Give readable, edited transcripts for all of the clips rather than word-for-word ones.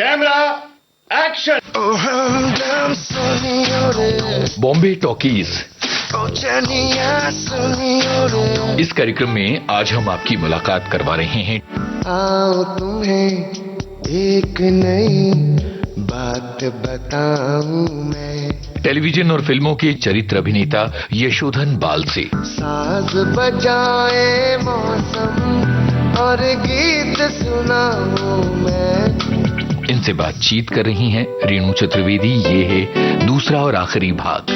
Camera action. Bombay talkies. इस कार्यक्रम में आज हम आपकी मुलाकात करवा रहे हैं। आओ तुम्हें एक नई बात बताऊं मैं, टेलीविजन और फिल्मों के चरित्र अभिनेता यशोधन बाल से। साज बजाए मौसम और गीत सुनाऊं मैं। इनसे बातचीत कर रही हैं रेणु चतुर्वेदी। ये है दूसरा और आखिरी भाग।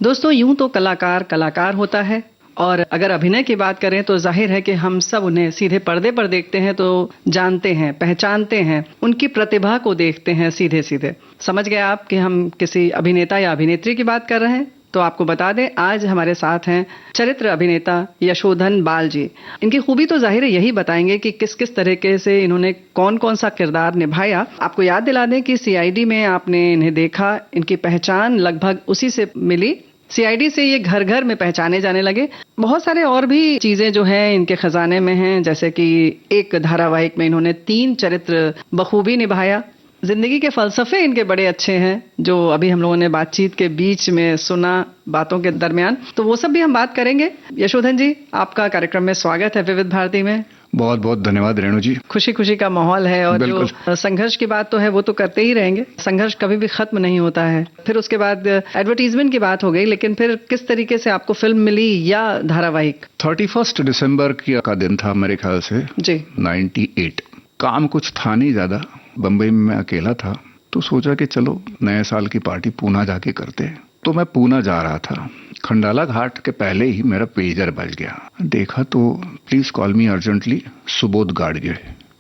दोस्तों, यूं तो कलाकार कलाकार होता है, और अगर अभिनय की बात करें तो जाहिर है कि हम सब उन्हें सीधे पर्दे पर देखते हैं तो जानते हैं, पहचानते हैं, उनकी प्रतिभा को देखते हैं सीधे सीधे। समझ गए आप कि हम किसी अभिनेता या अभिनेत्री की बात कर रहे हैं? तो आपको बता दें, आज हमारे साथ हैं चरित्र अभिनेता यशोधन बाल जी। इनकी खूबी तो जाहिर है यही बताएंगे कि किस किस तरीके से इन्होंने कौन कौन सा किरदार निभाया। आपको याद दिला दें कि सीआईडी में आपने इन्हें देखा, इनकी पहचान लगभग उसी से मिली। सीआईडी से ये घर घर में पहचाने जाने लगे। बहुत सारे और भी चीजें जो हैं इनके खजाने में हैं, जैसे कि एक धारावाहिक में इन्होंने 3 चरित्र बखूबी निभाया। जिंदगी के फलसफे इनके बड़े अच्छे हैं, जो अभी हम लोगों ने बातचीत के बीच में सुना, बातों के दरमियान, तो वो सब भी हम बात करेंगे। यशोधन जी, आपका कार्यक्रम में स्वागत है विविध भारती में। बहुत बहुत धन्यवाद रेणु जी। खुशी खुशी का माहौल है, और जो संघर्ष की बात तो है वो तो करते ही रहेंगे। संघर्ष कभी भी खत्म नहीं होता है। फिर उसके बाद एडवर्टीजमेंट की बात हो गई, लेकिन फिर किस तरीके से आपको फिल्म मिली या धारावाहिक? 31 दिसंबर का दिन था मेरे ख्याल से जी, 98। काम कुछ था नहीं ज्यादा, बम्बई में मैं अकेला था, तो सोचा कि चलो नए साल की पार्टी पूना जाके करते हैं। तो मैं पूना जा रहा था, खंडाला घाट के पहले ही मेरा पेजर बज गया। देखा तो please call me urgently, Subodh Gadge.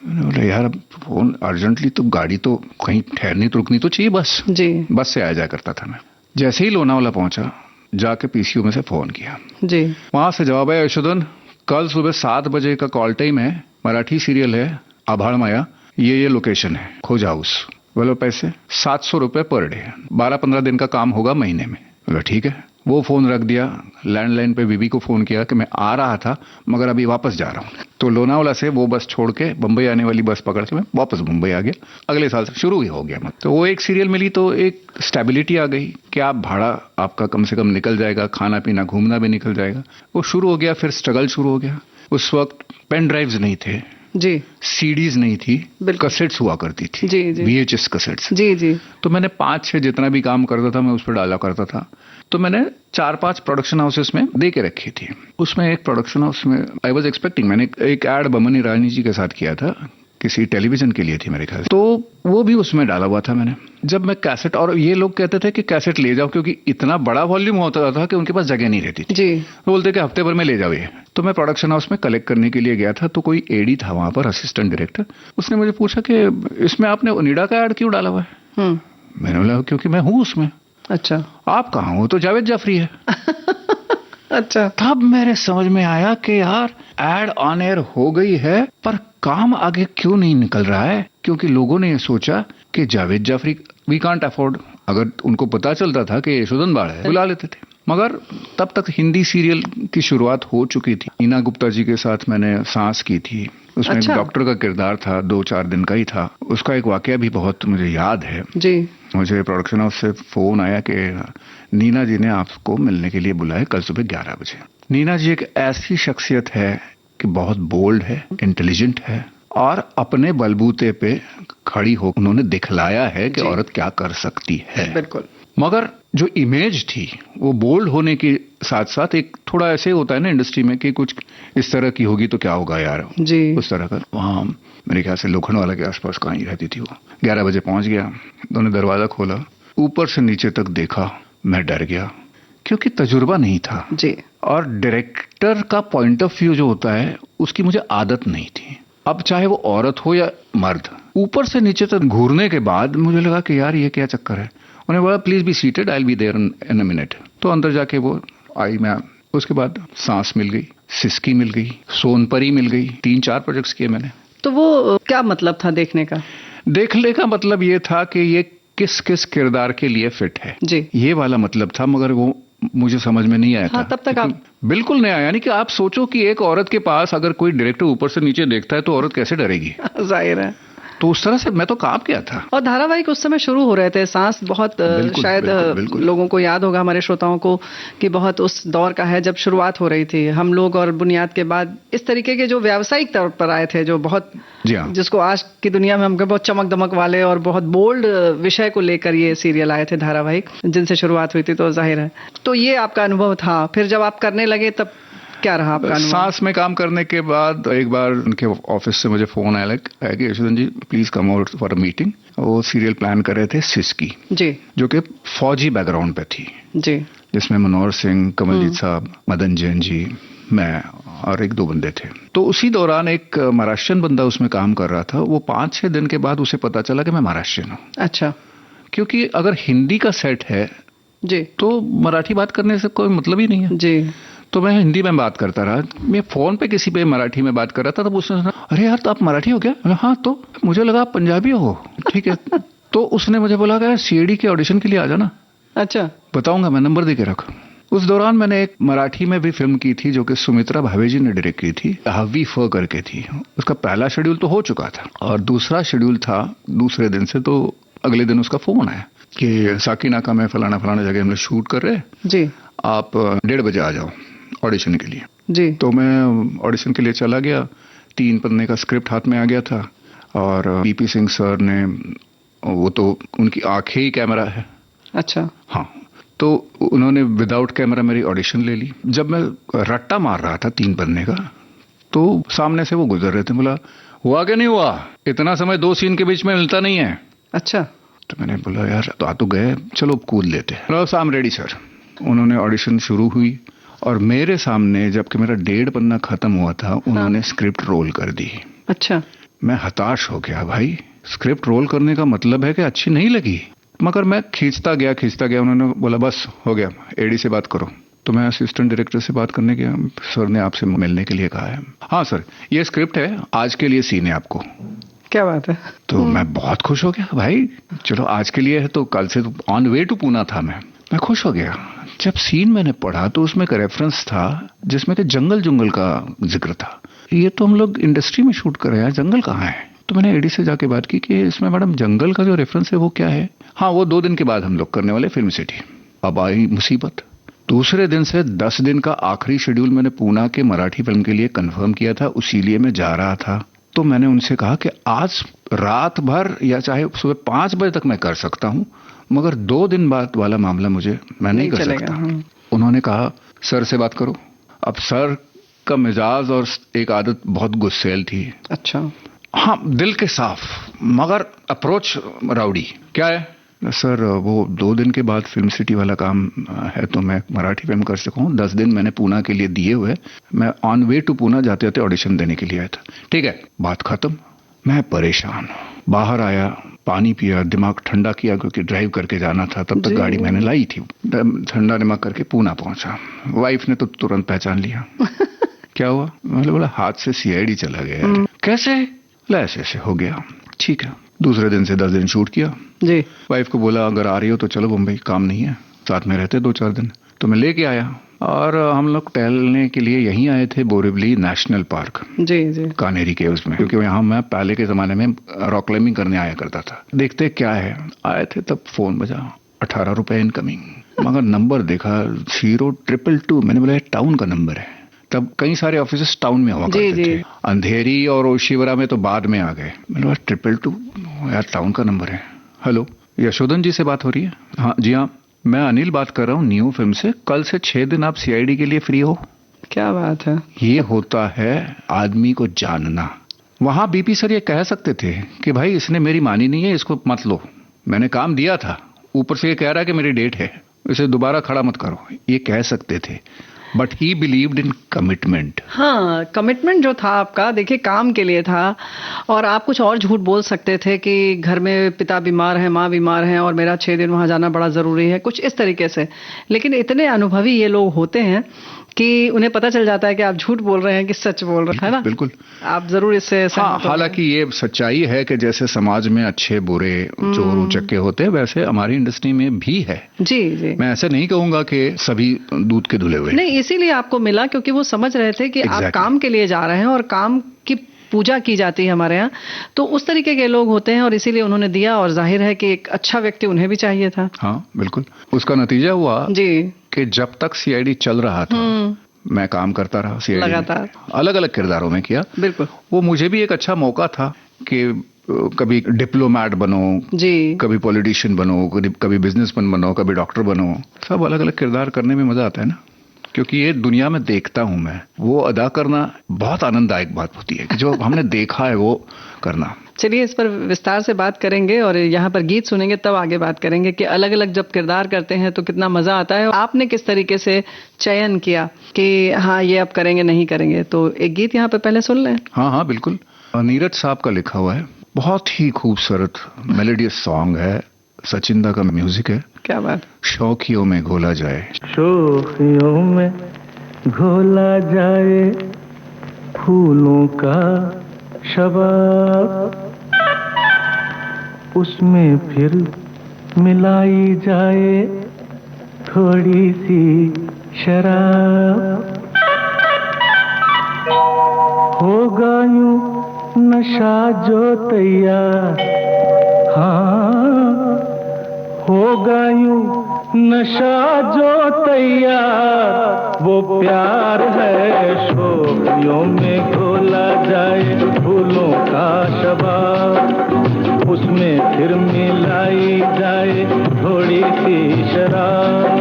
मैंने बोला यार फोन अर्जेंटली, तो गाड़ी तो कहीं ठहरनी तो रुकनी तो चाहिए, बस जी, बस से आया जाया करता था मैं। जैसे ही लोनावाला पहुंचा, जाके पीसीओ में से फोन किया जी, वहां से जवाब आया, यशोधन कल सुबह 7 बजे का कॉल टाइम है, मराठी सीरियल है आभाड़ माया, ये लोकेशन है, खोज हाउस। बोलो पैसे 700 रुपए पर डे, 12-15 दिन का काम होगा महीने में। बोला ठीक है। वो फोन रख दिया। लैंडलाइन पे बीबी को फोन किया कि मैं आ रहा था मगर अभी वापस जा रहा हूँ। तो लोनावाला से वो बस छोड़ के बम्बई आने वाली बस पकड़ के मैं वापस मुंबई आ गया। अगले साल से शुरू ही हो गया। तो वो एक सीरियल मिली तो एक स्टेबिलिटी आ गई कि आप भाड़ा आपका कम से कम निकल जाएगा, खाना पीना घूमना भी निकल जाएगा। वो शुरू हो गया। फिर स्ट्रगल शुरू हो गया। उस वक्त पेन ड्राइव्स नहीं थे जी, सीडीज नहीं थी, कैसेट्स हुआ करती थी जी, जी, VHS कैसेट्स जी जी। तो मैंने 5-6 जितना भी काम करता था मैं उस पर डाला करता था। तो मैंने 4-5 प्रोडक्शन हाउसेस में दे के रखी थी। उसमें एक प्रोडक्शन हाउस में आई वाज एक्सपेक्टिंग, मैंने एक एड बमन ईरानी जी के साथ किया था, किसी टेलीविजन के लिए थी मेरे ख्याल, तो वो भी उसमें डाला हुआ था मैंने। जब मैं कैसेट, और ये लोग कहते थे कि कैसेट ले जाओ, क्योंकि इतना बड़ा वॉल्यूम होता था कि उनके पास जगह नहीं रहती थी जी। तो बोलते कि हफ्ते भर में ले जाओ ये। तो मैं प्रोडक्शन हाउस में कलेक्ट करने के लिए गया था, तो कोई एडी था वहां पर, असिस्टेंट डायरेक्टर। उसने मुझे पूछा कि इसमें आपने ओनिडा का एड क्यों डाला हुआ है? मैंने बोला क्योंकि मैं हूँ उसमें। अच्छा, आप कहाँ हो? तो जावेद जाफरी है। अच्छा, तब मेरे समझ में आया कि यार एड ऑन एयर हो गई है, पर काम आगे क्यों नहीं निकल रहा है? क्योंकि लोगों ने ये सोचा कि Javed Jafri we can't afford. अगर उनको पता चलता था कि यशोधन बाल है, बुला लेते थे। मगर तब तक हिंदी सीरियल की शुरुआत हो चुकी थी। नीना गुप्ता जी के साथ मैंने सांस की थी। उसमें अच्छा, एक डॉक्टर का किरदार था, 2-4 दिन का ही था। उसका एक वाकया भी बहुत मुझे याद है जी। मुझे प्रोडक्शन हाउस से फोन आया कि नीना जी ने आपको मिलने के लिए बुलाया कल सुबह 11 बजे। नीना जी एक ऐसी शख्सियत है कि बहुत बोल्ड है, इंटेलिजेंट है, और अपने बलबूते पे खड़ी हो उन्होंने दिखलाया है कि औरत क्या कर सकती है। बिल्कुल। मगर जो इमेज थी वो बोल्ड होने के साथ साथ एक थोड़ा ऐसे होता है ना इंडस्ट्री में कि कुछ इस तरह की होगी तो क्या होगा यार जी, उस तरह का। वहाँ मेरे ख्याल से लोखंडवाला के आसपास कहीं रहती थी वो। 11 बजे पहुंच गया। उन्होंने दरवाजा खोला, ऊपर से नीचे तक देखा। मैं डर गया क्योंकि तजुर्बा नहीं था जी, और डायरेक्टर का पॉइंट ऑफ व्यू जो होता है उसकी मुझे आदत नहीं थी। अब चाहे वो औरत हो या मर्द, ऊपर से नीचे तक घूरने के बाद मुझे लगा कि यार ये क्या चक्कर है। उन्हें बोला please be seated, I will be there in a minute. तो अंदर जाके वो आई। मैं उसके बाद सांस मिल गई, सिस्की मिल गई, सोनपरी मिल गई। 3-4 प्रोजेक्ट्स किए मैंने। तो वो क्या मतलब था देखने का? देखने का मतलब ये था कि ये किस किस किरदार के लिए फिट है जी, ये वाला मतलब था। मगर वो मुझे समझ में नहीं आया था तब तक। आप बिल्कुल नहीं आया। यानी कि आप सोचो कि एक औरत के पास अगर कोई डायरेक्टर ऊपर से नीचे देखता है तो औरत कैसे डरेगी? जाहिर है। तो उस तरह से मैं तो काम किया था। और धारावाहिक उस समय शुरू हो रहे थे, सांस बहुत शायद बिल्कुल। लोगों को याद होगा, हमारे श्रोताओं को, कि बहुत उस दौर का है जब शुरुआत हो रही थी। हम लोग और बुनियाद के बाद इस तरीके के जो व्यावसायिक तौर पर आए थे, जो बहुत जिसको आज की दुनिया में हमको बहुत चमक दमक वाले और बहुत बोल्ड विषय को लेकर ये सीरियल आए थे धारावाहिक, जिनसे शुरुआत हुई थी। तो जाहिर है, तो ये आपका अनुभव था। फिर जब आप करने लगे तब क्या रहा आपका अनुभव? सांस में काम करने के बाद एक बार उनके ऑफिस से मुझे फोन आया कि Yashodhan ji please come out for a meeting. वो सीरियल प्लान कर रहे थे सिसकी जी, जो कि फौजी बैकग्राउंड पे थी जी, जिसमें मनोहर सिंह, कमलजीत साहब, मदन जैन जी, मैं और एक दो बंदे थे। तो उसी दौरान एक महाराष्ट्रियन बंदा उसमें काम कर रहा था। वो 5-6 दिन के बाद उसे पता चला कि मैं महाराष्ट्रियन हूँ। अच्छा। क्योंकि अगर हिंदी का सेट है जी तो मराठी बात करने से कोई मतलब ही नहीं है जी। तो मैं हिंदी में बात करता रहा। मैं फोन पे किसी पे मराठी में बात कर रहा था, तब उसने सुना, अरे यार तो आप मराठी हो क्या? हाँ। तो मुझे लगा आप पंजाबी हो। ठीक है। तो उसने मुझे बोला कि सीआईडी के ऑडिशन के लिए आ जाना। अच्छा, बताऊंगा, मैं नंबर दे के रखा। उस दौरान मैंने एक मराठी में भी फिल्म की थी जो कि सुमित्रा भावे जी ने डायरेक्ट की थी, हवी फ करके थी। उसका पहला शेड्यूल तो हो चुका था और दूसरा शेड्यूल था दूसरे दिन से। तो अगले दिन उसका फोन आया कि साकीनाका में फलाना जगह हम लोग शूट कर रहे जी, आप 1:30 बजे आ जाओ ऑडिशन के लिए जी। तो मैं ऑडिशन के लिए चला गया। 3 पन्ने का स्क्रिप्ट हाथ में आ गया था और पीपी सिंह सर ने, वो तो उनकी आंखें ही कैमरा है। अच्छा। हाँ, तो उन्होंने विदाउट कैमरा मेरी ऑडिशन ले ली। जब मैं रट्टा मार रहा था 3 पन्ने का, तो सामने से वो गुजर रहे थे। बोला, हुआ क्या नहीं हुआ? इतना समय 2 सीन के बीच में मिलता नहीं है। अच्छा। तो मैंने बोला, यार तो आ तो गए, चलो कूद लेते हैं। I am ready sir. उन्होंने ऑडिशन शुरू हुई और मेरे सामने, जबकि मेरा 1.5 पन्ना खत्म हुआ था, उन्होंने स्क्रिप्ट रोल कर दी। अच्छा। मैं हताश हो गया। भाई, स्क्रिप्ट रोल करने का मतलब है कि अच्छी नहीं लगी। मगर मैं खींचता गया। उन्होंने बोला, बस हो गया, एडी से बात करो। तो मैं असिस्टेंट डायरेक्टर से बात करने गया। सर ने आपसे मिलने के लिए कहा है। हाँ सर, ये स्क्रिप्ट है, आज के लिए सीन है आपको। क्या बात है। तो मैं बहुत खुश हो गया। भाई चलो, आज के लिए है तो कल से तो ऑन वे टू पूना था। मैं खुश हो गया। जब सीन मैंने पढ़ा तो उसमें एक रेफरेंस था जिसमें कि जंगल का जिक्र था। ये तो हम लोग इंडस्ट्री में शूट कर रहे हैं, जंगल कहाँ है? तो मैंने एडी से जाके बात की कि इसमें मैडम जंगल का जो रेफरेंस है वो क्या है? हाँ, वो 2 दिन के बाद हम लोग करने वाले फिल्म सिटी। अब आई मुसीबत। दूसरे दिन से 10 दिन का आखिरी शेड्यूल मैंने पूना के मराठी फिल्म के लिए कंफर्म किया था, उसी लिए मैं जा रहा था। तो मैंने उनसे कहा कि आज रात भर या चाहे सुबह 5 बजे तक मैं कर सकता हूँ, मगर 2 दिन बाद वाला मामला मैं नहीं कर सकता। उन्होंने कहा, सर से बात करो। अब सर का मिजाज और एक आदत बहुत गुस्सेल थी। अच्छा। हाँ, दिल के साफ, मगर अप्रोच राउडी। क्या है? सर, वो 2 दिन के बाद फिल्म सिटी वाला काम है तो मैं मराठी फिल्म कर सकूं। 10 दिन मैंने पूना के लिए दिए हुए, मैं ऑन वे टू पूना जाते ऑडिशन देने के लिए आया था। ठीक है, बात खत्म। मैं परेशान बाहर आया, पानी पिया, दिमाग ठंडा किया, क्योंकि ड्राइव करके जाना था। तब तक गाड़ी मैंने लाई थी। ठंडा दिमाग करके पूना पहुंचा। वाइफ ने तो तुरंत पहचान लिया। क्या हुआ? मैंने बोला, हाथ से सीआईडी चला गया। कैसे? ऐसे हो गया। ठीक है। दूसरे दिन से 10 दिन शूट किया जी। वाइफ को बोला, अगर आ रही हो तो चलो बम्बई, काम नहीं है, साथ में रहते 2-4 दिन। तो मैं लेके आया और हम लोग टहलने के लिए यहीं आए थे, बोरिवली नेशनल पार्क जी, कानेरी केव्स में, क्योंकि यहाँ मैं पहले के जमाने में रॉक क्लाइंबिंग करने आया करता था। देखते क्या है, आए थे तब फोन बजा, 18 रुपए इनकमिंग। मगर नंबर देखा 0222। मैंने बोला, टाउन का नंबर है। तब कई सारे ऑफिस टाउन में हुआ करते थे। अंधेरी और ओशिवरा में तो बाद में आ गए। मैंने बोला, 222 यार, टाउन का नंबर है। हेलो, यशोधन जी से बात हो रही है? हाँ जी, हाँ, मैं अनिल बात कर रहा हूँ न्यू फिल्म से। कल से 6 दिन आप सीआईडी के लिए फ्री हो? क्या बात है। ये होता है आदमी को जानना। वहां बीपी सर ये कह सकते थे कि भाई इसने मेरी मानी नहीं है, इसको मत लो, मैंने काम दिया था, ऊपर से ये कह रहा है कि मेरी डेट है, इसे दोबारा खड़ा मत करो, ये कह सकते थे। But he believed in commitment. हाँ, कमिटमेंट जो था आपका, देखिए काम के लिए था। और आप कुछ और झूठ बोल सकते थे कि घर में पिता बीमार है, माँ बीमार है और मेरा 6 दिन वहां जाना बड़ा जरूरी है, कुछ इस तरीके से। लेकिन इतने अनुभवी ये लोग होते हैं कि उन्हें पता चल जाता है कि आप झूठ बोल रहे हैं कि सच बोल रहे हैं, है ना? बिल्कुल। आप जरूर इससे हाँ, हालांकि ये सच्चाई है कि जैसे समाज में अच्छे बुरे चोर उचक्के होते हैं, वैसे हमारी इंडस्ट्री में भी है। जी जी। मैं ऐसे नहीं कहूंगा कि सभी दूध के धुले हुए। नहीं, इसीलिए आपको मिला क्योंकि वो समझ रहे थे कि आप काम के लिए जा रहे हैं और काम की पूजा की जाती है हमारे यहाँ, तो उस तरीके के लोग होते हैं और इसीलिए उन्होंने दिया, और जाहिर है कि एक अच्छा व्यक्ति उन्हें भी चाहिए था। हाँ बिल्कुल, उसका नतीजा हुआ जी कि जब तक सीआईडी चल रहा था मैं काम करता रहा सीआईडी लगातार, अलग अलग किरदारों में किया। बिल्कुल, वो मुझे भी एक अच्छा मौका था कि कभी डिप्लोमैट बनो जी, कभी पॉलिटिशियन बनो, कभी बिजनेसमैन बनो, कभी डॉक्टर बनो, सब अलग अलग किरदार करने में मजा आता है ना, क्योंकि ये दुनिया में देखता हूं मैं, वो अदा करना बहुत आनंददायक बात होती है कि जो हमने देखा है वो करना। चलिए इस पर विस्तार से बात करेंगे और यहाँ पर गीत सुनेंगे, तब आगे बात करेंगे कि अलग अलग जब किरदार करते हैं तो कितना मजा आता है। आपने किस तरीके से चयन किया कि हाँ ये अब करेंगे नहीं करेंगे, तो एक गीत यहाँ पे पहले सुन लें। हाँ हाँ बिल्कुल, नीरज साहब का लिखा हुआ है, बहुत ही खूबसूरत मेलोडियस सॉन्ग है, सचिंदा का म्यूजिक है। क्या बात। शौखियों में घोला जाए, शौखियों में घोला जाए फूलों का शबाब, उसमें फिर मिलाई जाए थोड़ी सी शराब, होगा यूं नशा जो तैयार, हाँ होगा यूं नशा जो तैयार, वो प्यार है शोखियों में घोला जाए फूलों का शबाब, उसमें फिर मिलाई जाए थोड़ी सी शराब,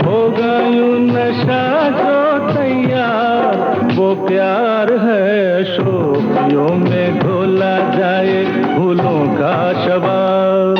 होगा यूं नशा जो तैयार, वो प्यार है शोखियों में घोला जाए फूलों का शबाब।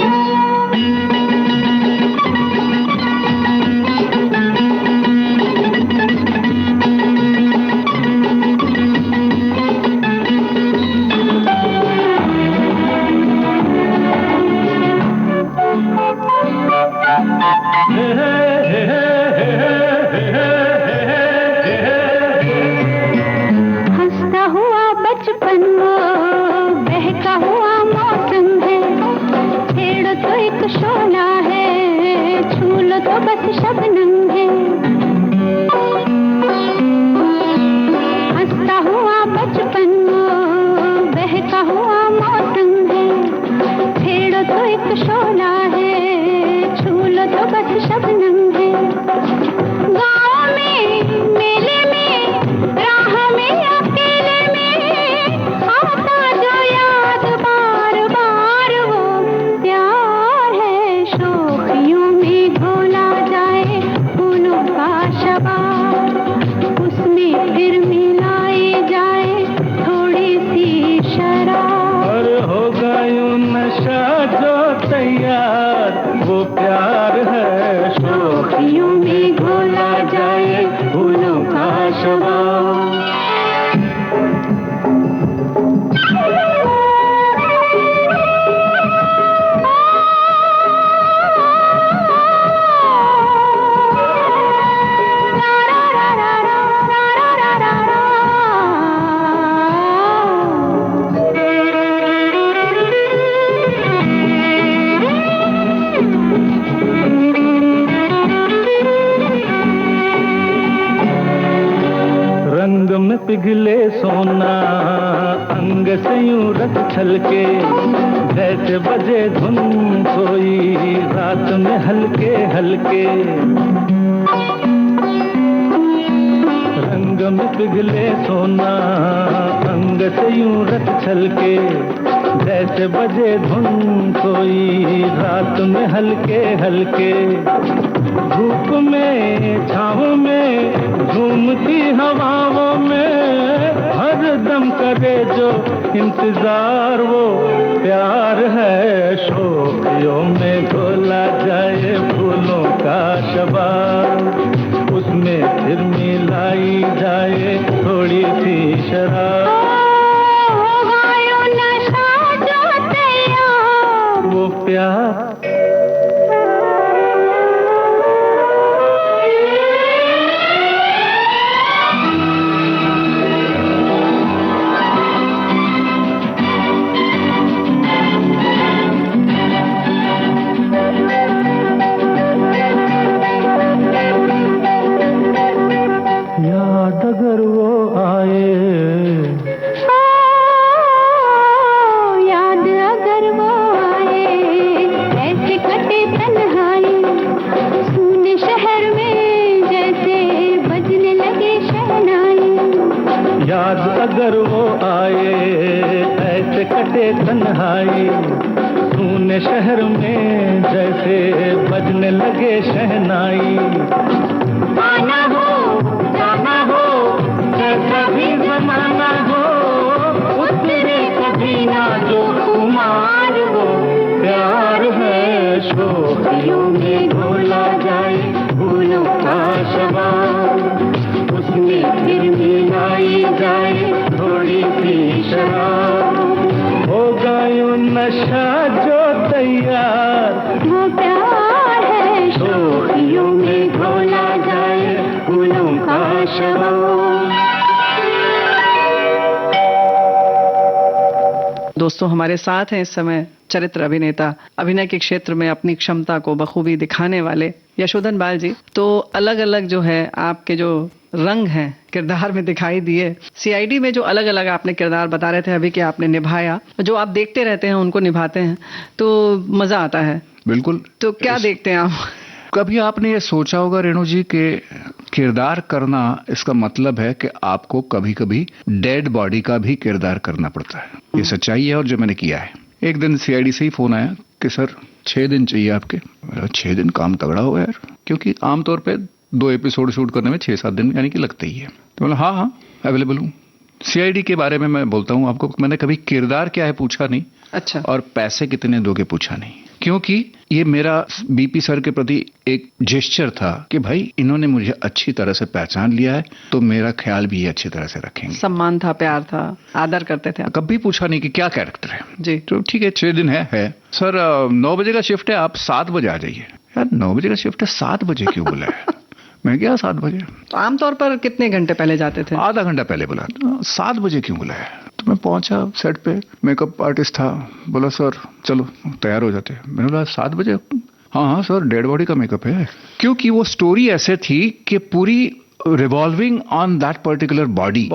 हंसता हुआ बचपन वो बहका हुआ मौसम है, छेड़ो तो एक शोला है, छू लो तो बस शबनम है। हंसता हुआ बचपन वो बहका हुआ मौसम है, छेड़ो तो एक शोला है, छू लो तो बस शबनम है। गाँव में मेले में राह में अकेले में आता जो याद बार बार, वो प्यार है शोखियों में घोला जाए फूलों का शबाब, उसमें फिर मिलाई जाए थोड़ी सी शराब, और होगा यूं नशा जो तैयार, वो प्यार है शोखियों में घोला जाए फूलों का शबाब। रंग में पिघले सोना अंग से यूं रत छलके, जैसे बजे धुन कोई रात में हल्के हल्के। रंग में पिघले सोना अंग से यूं रत छलके, जैसे बजे धुन कोई रात में हल्के हल्के। धूप में छाँव में झूमती हवाओं में हर दम करे जो इंतजार, वो प्यार है शोखियों में घोला जाए फूलों का शबाब, उसमें फिर मिलाई जाए थोड़ी सी शराब, होगा यूं नशा जो तैयार, वो प्यार याद अगर वो आए याद अगर वो आए, ऐसे कटे तन्हाई, तूने शहर में जैसे बजने लगे शहनाई। आना हो जाना हो जैसा भी जमाना हो, उतरे कभी ना जो खुमार हो। प्यार है शोखियों में घोला जाए फूलों का शबाब, उसमें फिर मिलाई जाए थोड़ी सी शराब। होगा यूं नशा जो तैयार, वो प्यार है शोखियों में घोला जाए फूलों का शबाब। दोस्तों, हमारे साथ हैं इस समय चरित्र अभिनेता, अभिनय के क्षेत्र में अपनी क्षमता को बखूबी दिखाने वाले यशोधन बाल जी। तो अलग अलग जो है आपके जो रंग हैं किरदार में दिखाई दिए। सीआईडी में जो अलग अलग आपने किरदार बता रहे थे अभी कि आपने निभाया, जो आप देखते रहते हैं उनको निभाते हैं तो मजा आता है। बिल्कुल। तो क्या देखते हैं आप? कभी आपने ये सोचा होगा रेणु जी के किरदार करना इसका मतलब है कि आपको कभी कभी डेड बॉडी का भी किरदार करना पड़ता है। ये सच्चाई है और जो मैंने किया है। एक दिन सीआईडी से ही फोन आया कि सर 6 दिन चाहिए आपके। 6 दिन काम तगड़ा होगा यार, क्योंकि आमतौर पे 2 एपिसोड शूट करने में 6-7 दिन यानी कि लगते ही है। तो बोला हाँ अवेलेबल हूँ। सीआईडी के बारे में मैं बोलता हूँ आपको, मैंने कभी किरदार क्या है पूछा नहीं। अच्छा। और पैसे कितने दोगे पूछा नहीं, क्योंकि ये मेरा बीपी सर के प्रति एक जेस्चर था कि भाई इन्होंने मुझे अच्छी तरह से पहचान लिया है तो मेरा ख्याल भी ये अच्छी तरह से रखेंगे। सम्मान था, प्यार था, आदर करते थे। कभी पूछा नहीं कि क्या कैरेक्टर है जी। तो ठीक है 6 दिन है। सर 9 बजे का शिफ्ट है, आप 7 बजे आ जाइए। यार 9 बजे का शिफ्ट है, 7 बजे क्यों बोला है? मैं गया 7 बजे। तो आमतौर पर कितने घंटे पहले जाते थे? आधा घंटा पहले बोला। 7 बजे क्यों बोला है? तो मैं पहुंचा सेट पे, मेकअप आर्टिस्ट था, बोला सर चलो तैयार हो जाते। मैंने बोला 7 बजे? हाँ सर डेड बॉडी का मेकअप है। क्योंकि वो स्टोरी ऐसे थी कि पूरी revolving on that particular body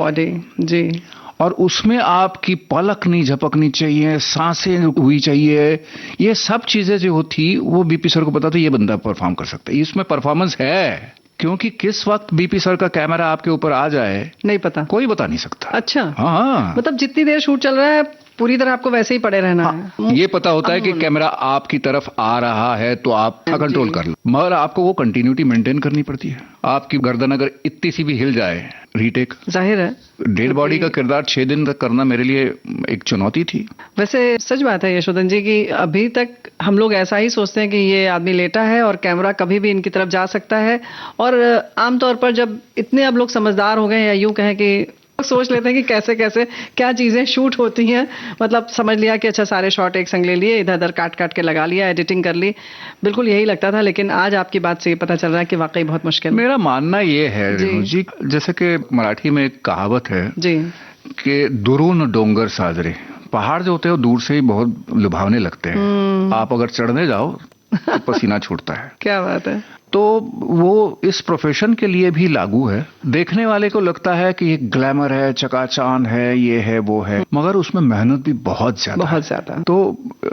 जी। और उसमें आपकी पलक नहीं झपकनी चाहिए, सांसें हुई चाहिए। ये सब चीजें जो थी वो बीपी सर को पता था ये बंदा परफॉर्म कर सकता है, इसमें परफॉर्मेंस है। क्योंकि किस वक्त बीपी सर का कैमरा आपके ऊपर आ जाए नहीं पता, कोई बता नहीं सकता। अच्छा। हाँ, मतलब जितनी देर शूट चल रहा है पूरी तरह आपको वैसे ही पड़े रहना है। ये पता होता है कि कैमरा आपकी तरफ आ रहा है तो आप कंट्रोल कर लो, मगर आपको वो कंटिन्यूटी मेंटेन करनी पड़ती है। आपकी गर्दन अगर इतनी सी भी हिल जाए, रीटेक। जाहिर है डेड बॉडी का किरदार 6 दिन तक करना मेरे लिए एक चुनौती थी। वैसे सच बात है यशोधन जी कि अभी तक हम लोग ऐसा ही सोचते हैं कि ये आदमी लेटा है और कैमरा कभी भी इनकी तरफ जा सकता है। और आमतौर पर जब इतने अब लोग समझदार हो गए या यूं कहें कि सोच लेते हैं कि कैसे कैसे क्या चीजें शूट होती हैं, मतलब समझ लिया कि अच्छा सारे शॉट एक संग ले लिए, इधर उधर काट काट के लगा लिया, एडिटिंग कर ली। बिल्कुल यही लगता था, लेकिन आज आपकी बात से ये पता चल रहा है कि वाकई बहुत मुश्किल। मेरा मानना ये है जी, जैसे कि मराठी में एक कहावत है जी कि दुरून डोंगर साजरे। पहाड़ जो होते हैं वो दूर से ही बहुत लुभावने लगते हैं, आप अगर चढ़ने जाओ तो पसीना छूटता है। क्या बात है। तो वो इस प्रोफेशन के लिए भी लागू है। देखने वाले को लगता है कि ये ग्लैमर है, चकाचौंध है, ये है वो है, मगर उसमें मेहनत भी बहुत ज्यादा। तो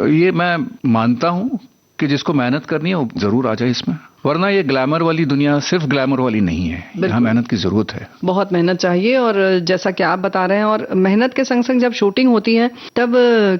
ये मैं मानता हूं कि जिसको मेहनत करनी है वो जरूर आ जाए इसमें, वरना ये ग्लैमर वाली दुनिया सिर्फ ग्लैमर वाली नहीं है। यहाँ मेहनत की जरूरत है, बहुत मेहनत चाहिए। और जैसा कि आप बता रहे हैं, और मेहनत के संग संग जब शूटिंग होती है तब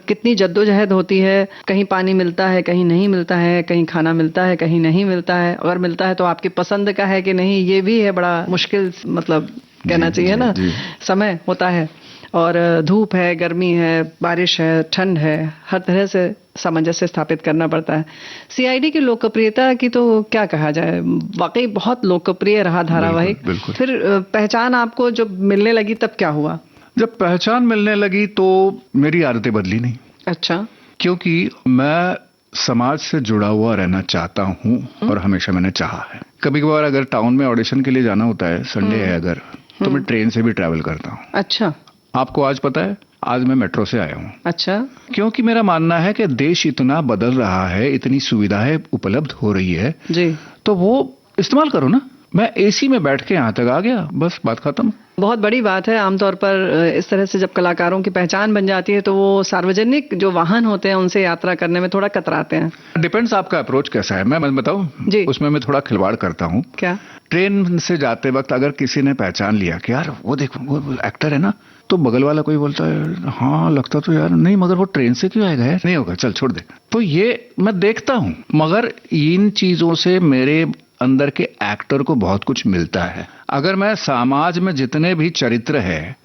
कितनी जद्दोजहद होती है। कहीं पानी मिलता है, कहीं नहीं मिलता है, कहीं खाना मिलता है, कहीं नहीं मिलता है। अगर मिलता है तो आपकी पसंद का है कि नहीं, ये भी है बड़ा मुश्किल, मतलब कहना चाहिए ना, समय होता है। और धूप है, गर्मी है, बारिश है, ठंड है, हर तरह से सामंजस्य स्थापित करना पड़ता है। सीआईडी की लोकप्रियता की तो क्या कहा जाए, वाकई बहुत लोकप्रिय रहा धारावाहिक। फिर पहचान आपको जब मिलने लगी तब क्या हुआ? जब पहचान मिलने लगी तो मेरी आदतें बदली नहीं। अच्छा। क्योंकि मैं समाज से जुड़ा हुआ रहना चाहता हूँ और हमेशा मैंने चाहा है। कभी कभार अगर टाउन में ऑडिशन के लिए जाना होता है, संडे है अगर, तो मैं ट्रेन से भी ट्रैवल करता हूँ। अच्छा। आपको आज पता है, आज मैं मेट्रो से आया हूँ। अच्छा। क्योंकि मेरा मानना है कि देश इतना बदल रहा है, इतनी सुविधाएं उपलब्ध हो रही है जी, तो वो इस्तेमाल करो ना। मैं एसी में बैठ के यहाँ तक आ गया, बस बात खत्म। बहुत बड़ी बात है। आमतौर पर इस तरह से जब कलाकारों की पहचान बन जाती है तो वो सार्वजनिक जो वाहन होते हैं उनसे यात्रा करने में थोड़ा कतराते हैं। डिपेंड्स आपका अप्रोच कैसा है। मैं बताऊं जी, उसमें मैं थोड़ा खिलवाड़ करता हूं। क्या? ट्रेन से जाते वक्त अगर किसी ने पहचान लिया कि यार वो देखो वो एक्टर है ना, तो बगल वाला कोई बोलता है हाँ लगता तो यार नहीं, मगर वो ट्रेन से क्यों आएगा यार, नहीं होगा चल छोड़ दे। तो ये मैं देखता हूं, मगर इन चीजों से मेरे अंदर के एक्टर को बहुत कुछ मिलता है। अगर मैं समाज में जितने भी चरित्र है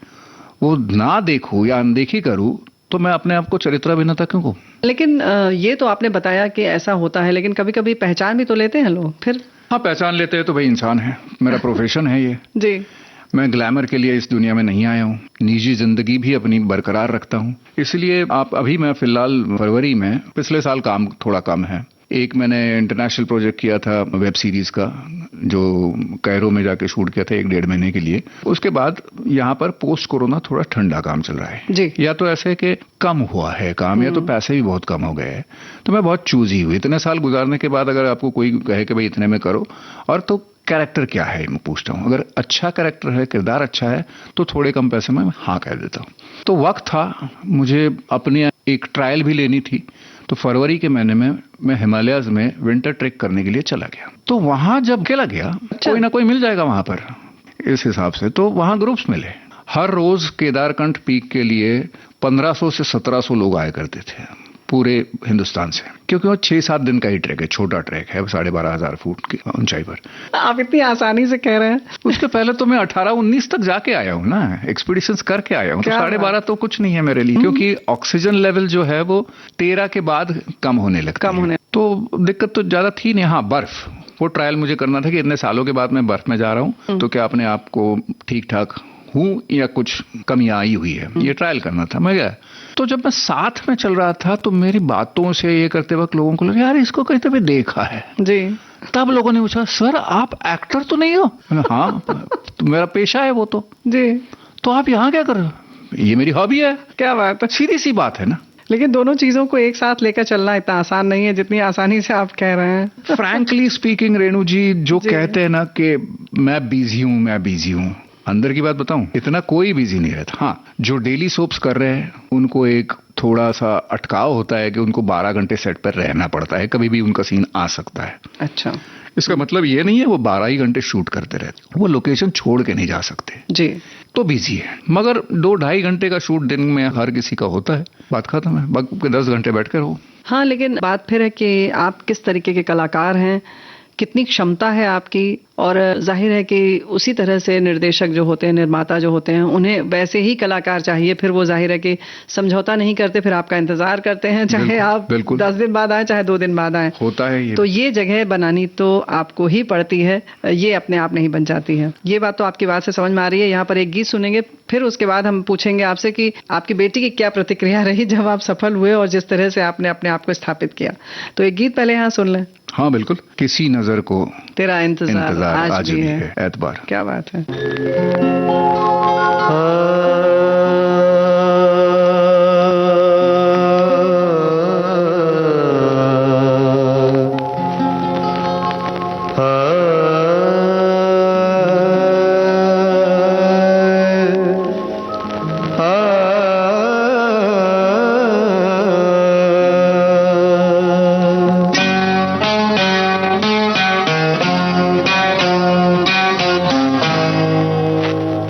वो ना देखूं या अनदेखी करूं तो मैं अपने आप को चरित्र अभिनेता क्यों कहूं? लेकिन ये तो आपने बताया कि ऐसा होता है, लेकिन कभी कभी पहचान भी तो लेते हैं लोग फिर। हाँ पहचान लेते हैं तो भाई इंसान है, मेरा प्रोफेशन है ये जी। मैं ग्लैमर के लिए इस दुनिया में नहीं आया हूँ, निजी जिंदगी भी अपनी बरकरार रखता हूँ। इसलिए मैं फिलहाल फरवरी में, पिछले साल काम थोड़ा कम है, एक मैंने इंटरनेशनल प्रोजेक्ट किया था वेब सीरीज का जो कैरो में जाके शूट किया था 1-1.5 महीने के लिए। उसके बाद यहाँ पर पोस्ट कोरोना थोड़ा ठंडा काम चल रहा है जी। या तो ऐसे कि कम हुआ है काम या तो पैसे भी बहुत कम हो गए हैं। तो मैं बहुत चूजी हुई, इतने साल गुजारने के बाद अगर आपको कोई कहे कि भाई इतने में करो, और तो कैरेक्टर क्या है मैं पूछता हूँ, अगर अच्छा कैरेक्टर है, किरदार अच्छा है तो थोड़े कम पैसे में हाँ कह देता हूँ। तो वक्त था, मुझे अपनी एक ट्रायल भी लेनी थी, तो फरवरी के महीने में मैं हिमालयाज में विंटर ट्रेक करने के लिए चला गया। तो वहां जब अकेला गया, कोई ना कोई मिल जाएगा वहां पर इस हिसाब से, तो वहां ग्रुप्स मिले। हर रोज केदारकंठ पीक के लिए 1500 से 1700 लोग आया करते थे पूरे हिंदुस्तान से, क्योंकि वो 6-7 दिन का ही ट्रैक है, छोटा ट्रैक है, 12,500 फुट की ऊंचाई पर। आप इतनी आसानी से कह रहे हैं। उसके पहले तो मैं 18-19 तक जाके आया हूँ ना, एक्सपीडिशंस करके आया हूँ, तो 12.5 तो कुछ नहीं है मेरे लिए, क्योंकि ऑक्सीजन लेवल जो है वो 13 के बाद कम होने लगता है। तो दिक्कत तो ज्यादा थी नहीं। हाँ बर्फ, वो ट्रायल मुझे करना था कि इतने सालों के बाद मैं बर्फ में जा रहा हूँ तो क्या अपने आप को ठीक ठाक हूँ या कुछ कमियां आई हुई है, ये ट्रायल करना था। मैं गया, तो जब मैं साथ में चल रहा था तो मेरी बातों से ये करते वक्त लोगों को लगा यार इसको कहीं तो भी देखा है जी। तब लोगों ने पूछा सर आप एक्टर तो नहीं हो? हाँ तो मेरा पेशा है वो तो जी। तो आप यहाँ क्या कर रहे हो? ये मेरी हॉबी है। क्या बात है, सीधी सी बात है ना। लेकिन दोनों चीजों को एक साथ लेकर चलना इतना आसान नहीं है जितनी आसानी से आप कह रहे हैं। फ्रैंकली स्पीकिंग रेणु जी, जो कहते हैं ना कि मैं बिजी हूँ, अंदर की बात बताऊं, इतना कोई बिजी नहीं रहता। हाँ, जो डेली सोप्स कर रहे हैं उनको एक थोड़ा सा अटकाव होता है कि उनको 12 घंटे सेट पर रहना पड़ता है, कभी भी उनका सीन आ सकता है। अच्छा, इसका मतलब ये नहीं है वो 12 ही घंटे शूट करते रहते, वो लोकेशन छोड़ के नहीं जा सकते जी, तो बिजी है। मगर 2-2.5 घंटे का शूट दिन में हर किसी का होता है, बात खत्म है, बाकी 10 घंटे बैठकर हो। हाँ, लेकिन बात फिर है कि आप किस तरीके के कलाकार हैं, कितनी क्षमता है आपकी, और जाहिर है कि उसी तरह से निर्देशक जो होते हैं, निर्माता जो होते हैं, उन्हें वैसे ही कलाकार चाहिए। फिर वो जाहिर है कि समझौता नहीं करते, फिर आपका इंतजार करते हैं, चाहे आप 10 दिन बाद आए चाहे 2 दिन बाद आए। होता है ये। तो ये जगह बनानी तो आपको ही पड़ती है, ये अपने आप नहीं बन जाती है। ये बात तो आपकी बात से समझ में आ रही है। यहाँ पर एक गीत सुनेंगे, फिर उसके बाद हम पूछेंगे आपसे कि आपकी बेटी की क्या प्रतिक्रिया रही जब आप सफल हुए और जिस तरह से आपने अपने आप को स्थापित किया। तो एक गीत पहले यहाँ सुन लें। हाँ बिल्कुल, किसी नजर को तेरा इंतजार आज भी है। एतबार, क्या बात है।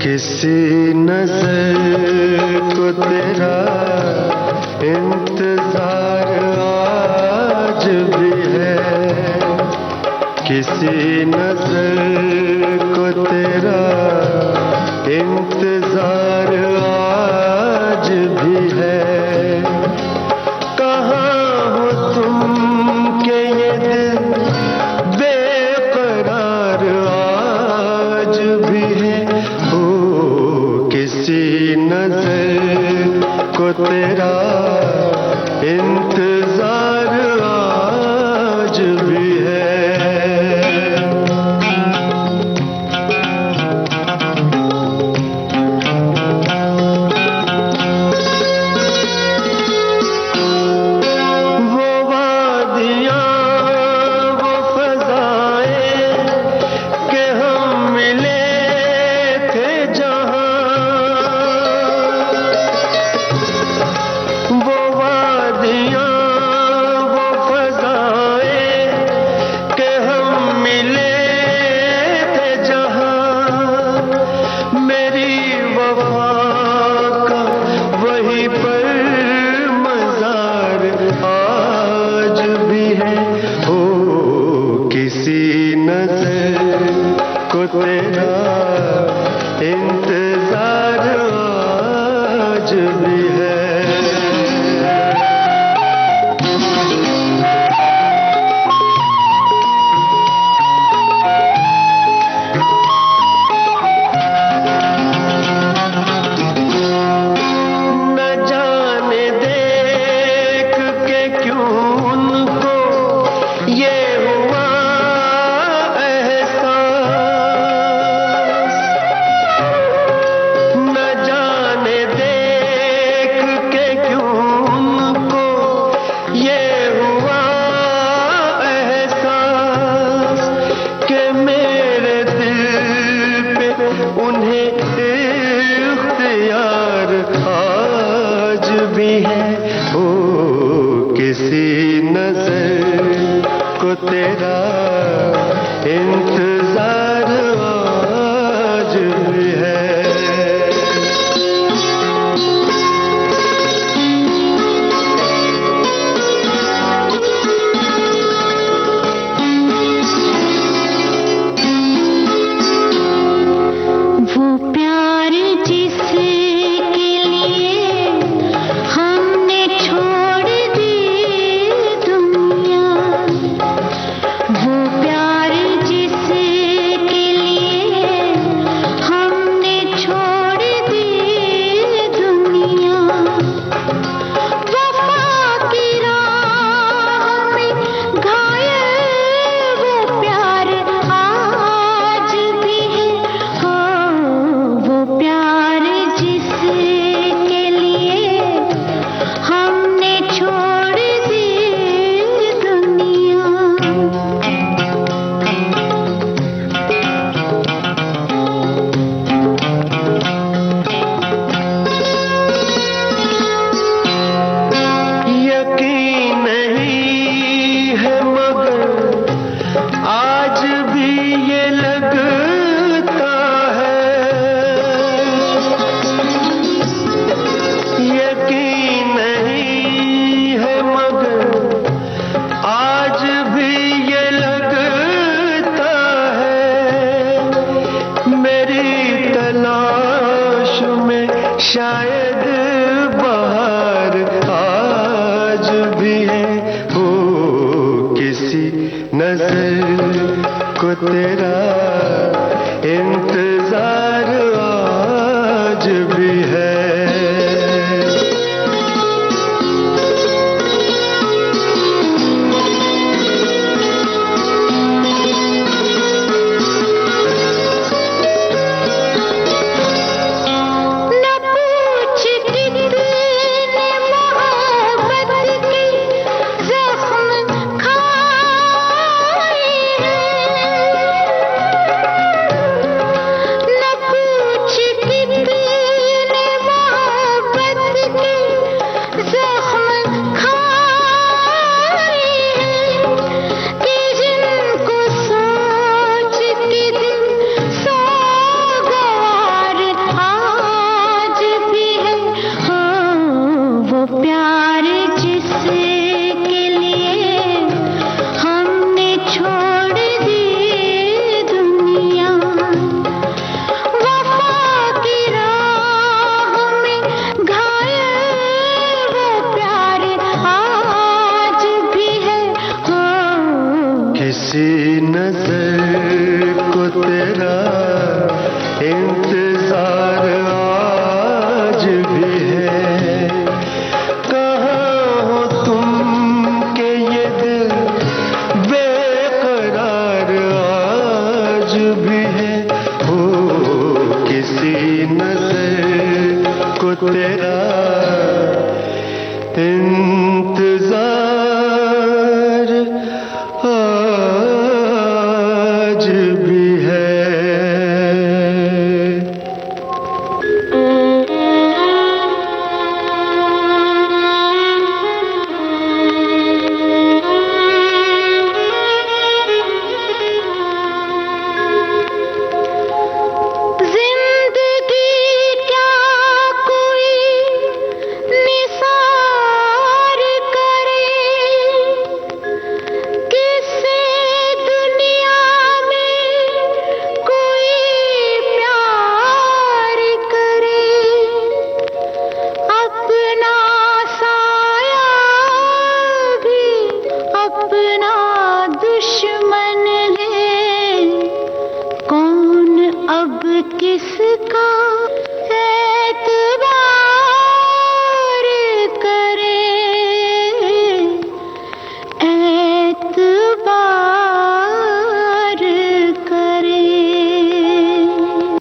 किसी नजर को तेरा इंतजार आज भी है, किसी नजर को तेरा इंतजार आज भी है। कहाँ हो तुम के ये दिल बेकरार आज भी है। किसी नजर को तेरा इंतजार आज भी है। वो वादियाँ वो फज़ाएं के हम मिले थे जहाँ तेरा इंतजार आज भी है। तेरा इंतजार आज भी है। वो प्यार जिसके लिए हमने छोड़ दी दुनिया, वो प्यार जिसके लिए हमने छोड़ दी दुनिया, वफा की राह में घायल वो प्यार आज भी है। हो वो प्यार जिसके लिए हमने छोड़ दी दुनिया। यकीन नहीं है मगर आज भी ये लगता है, यकीन नहीं है मगर आज भी ये लगता है, मेरी तलाश में शायद बाहर आज भी है। हो किसी नजर को तेरा इंतजार आज भी है। न पूछ कितने मोहब्बत के जख्म खाए हैं, न पूछ कितने मोहब्बत के जख्म खाए हैं, कि जिनको सोच के दिल सोगवार आज भी है। हो वो प्यार जिसके लिए हमने छोड़ दी दुनिया, वफा की राह में घायल वो प्यार आज भी है। हो किसी नजर को तेरा इंतजार आज भी है। कहाँ हो तुम के ये दिल बेकरार आज भी है। हो किसी नजर को तेरा इंतजार आज भी है। जिंदगी क्या कोई किसका एतबार करे, एतबार करे।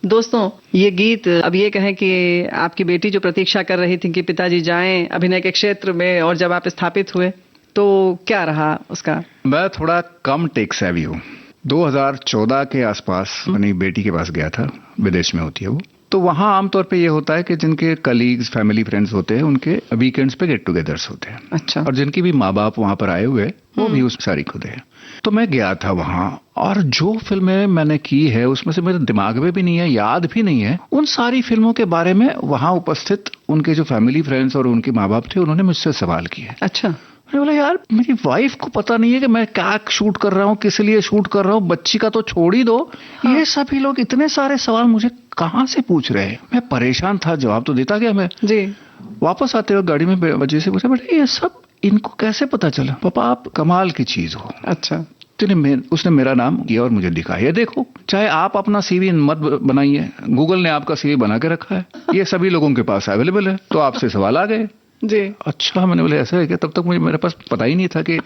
दोस्तों, ये गीत अब ये कहें कि आपकी बेटी जो प्रतीक्षा कर रही थी कि पिताजी जाएं अभिनय के क्षेत्र में, और जब आप स्थापित हुए तो क्या रहा उसका? मैं थोड़ा कम टेक सेवी हूँ। 2014 के आसपास अपनी बेटी के पास गया था, विदेश में होती है वो। तो वहाँ आमतौर पे ये होता है कि जिनके कलीग्स, फैमिली, फ्रेंड्स होते हैं, उनके वीकेंड्स पे गेट टुगेदर्स होते हैं। अच्छा। और जिनकी भी माँ बाप वहाँ पर आए हुए वो भी उस शारीक होते हैं। तो मैं गया था वहाँ, और जो फिल्में मैंने की है उसमें से मेरे दिमाग में भी नहीं है, याद भी नहीं है। उन सारी फिल्मों के बारे में वहाँ उपस्थित उनके जो फैमिली, फ्रेंड्स और उनके माँ बाप थे, उन्होंने मुझसे सवाल किए। अच्छा। मैंने बोला यार, मेरी वाइफ को पता नहीं है कि मैं क्या शूट कर रहा हूँ, किस लिए शूट कर रहा हूँ, बच्ची का तो छोड़ ही दो। हाँ। ये सभी लोग इतने सारे सवाल मुझे कहाँ से पूछ रहे हैं। मैं परेशान था, जवाब तो देता गया मैं जी। वापस आते हुए गाड़ी में वजह से पूछा, बेटा ये सब इनको कैसे पता चला? पापा आप कमाल की चीज हो। अच्छा। उसने मेरा नाम किया और मुझे दिखाया, ये देखो, चाहे आप अपना सीवी मत बनाइए, गूगल ने आपका सीवी बना के रखा है, ये सभी लोगों के पास अवेलेबल है, तो आपसे सवाल आ गए जी। अच्छा, मैंने बोले ऐसा है क्या? तब तक मेरे पास पता ही नहीं था कि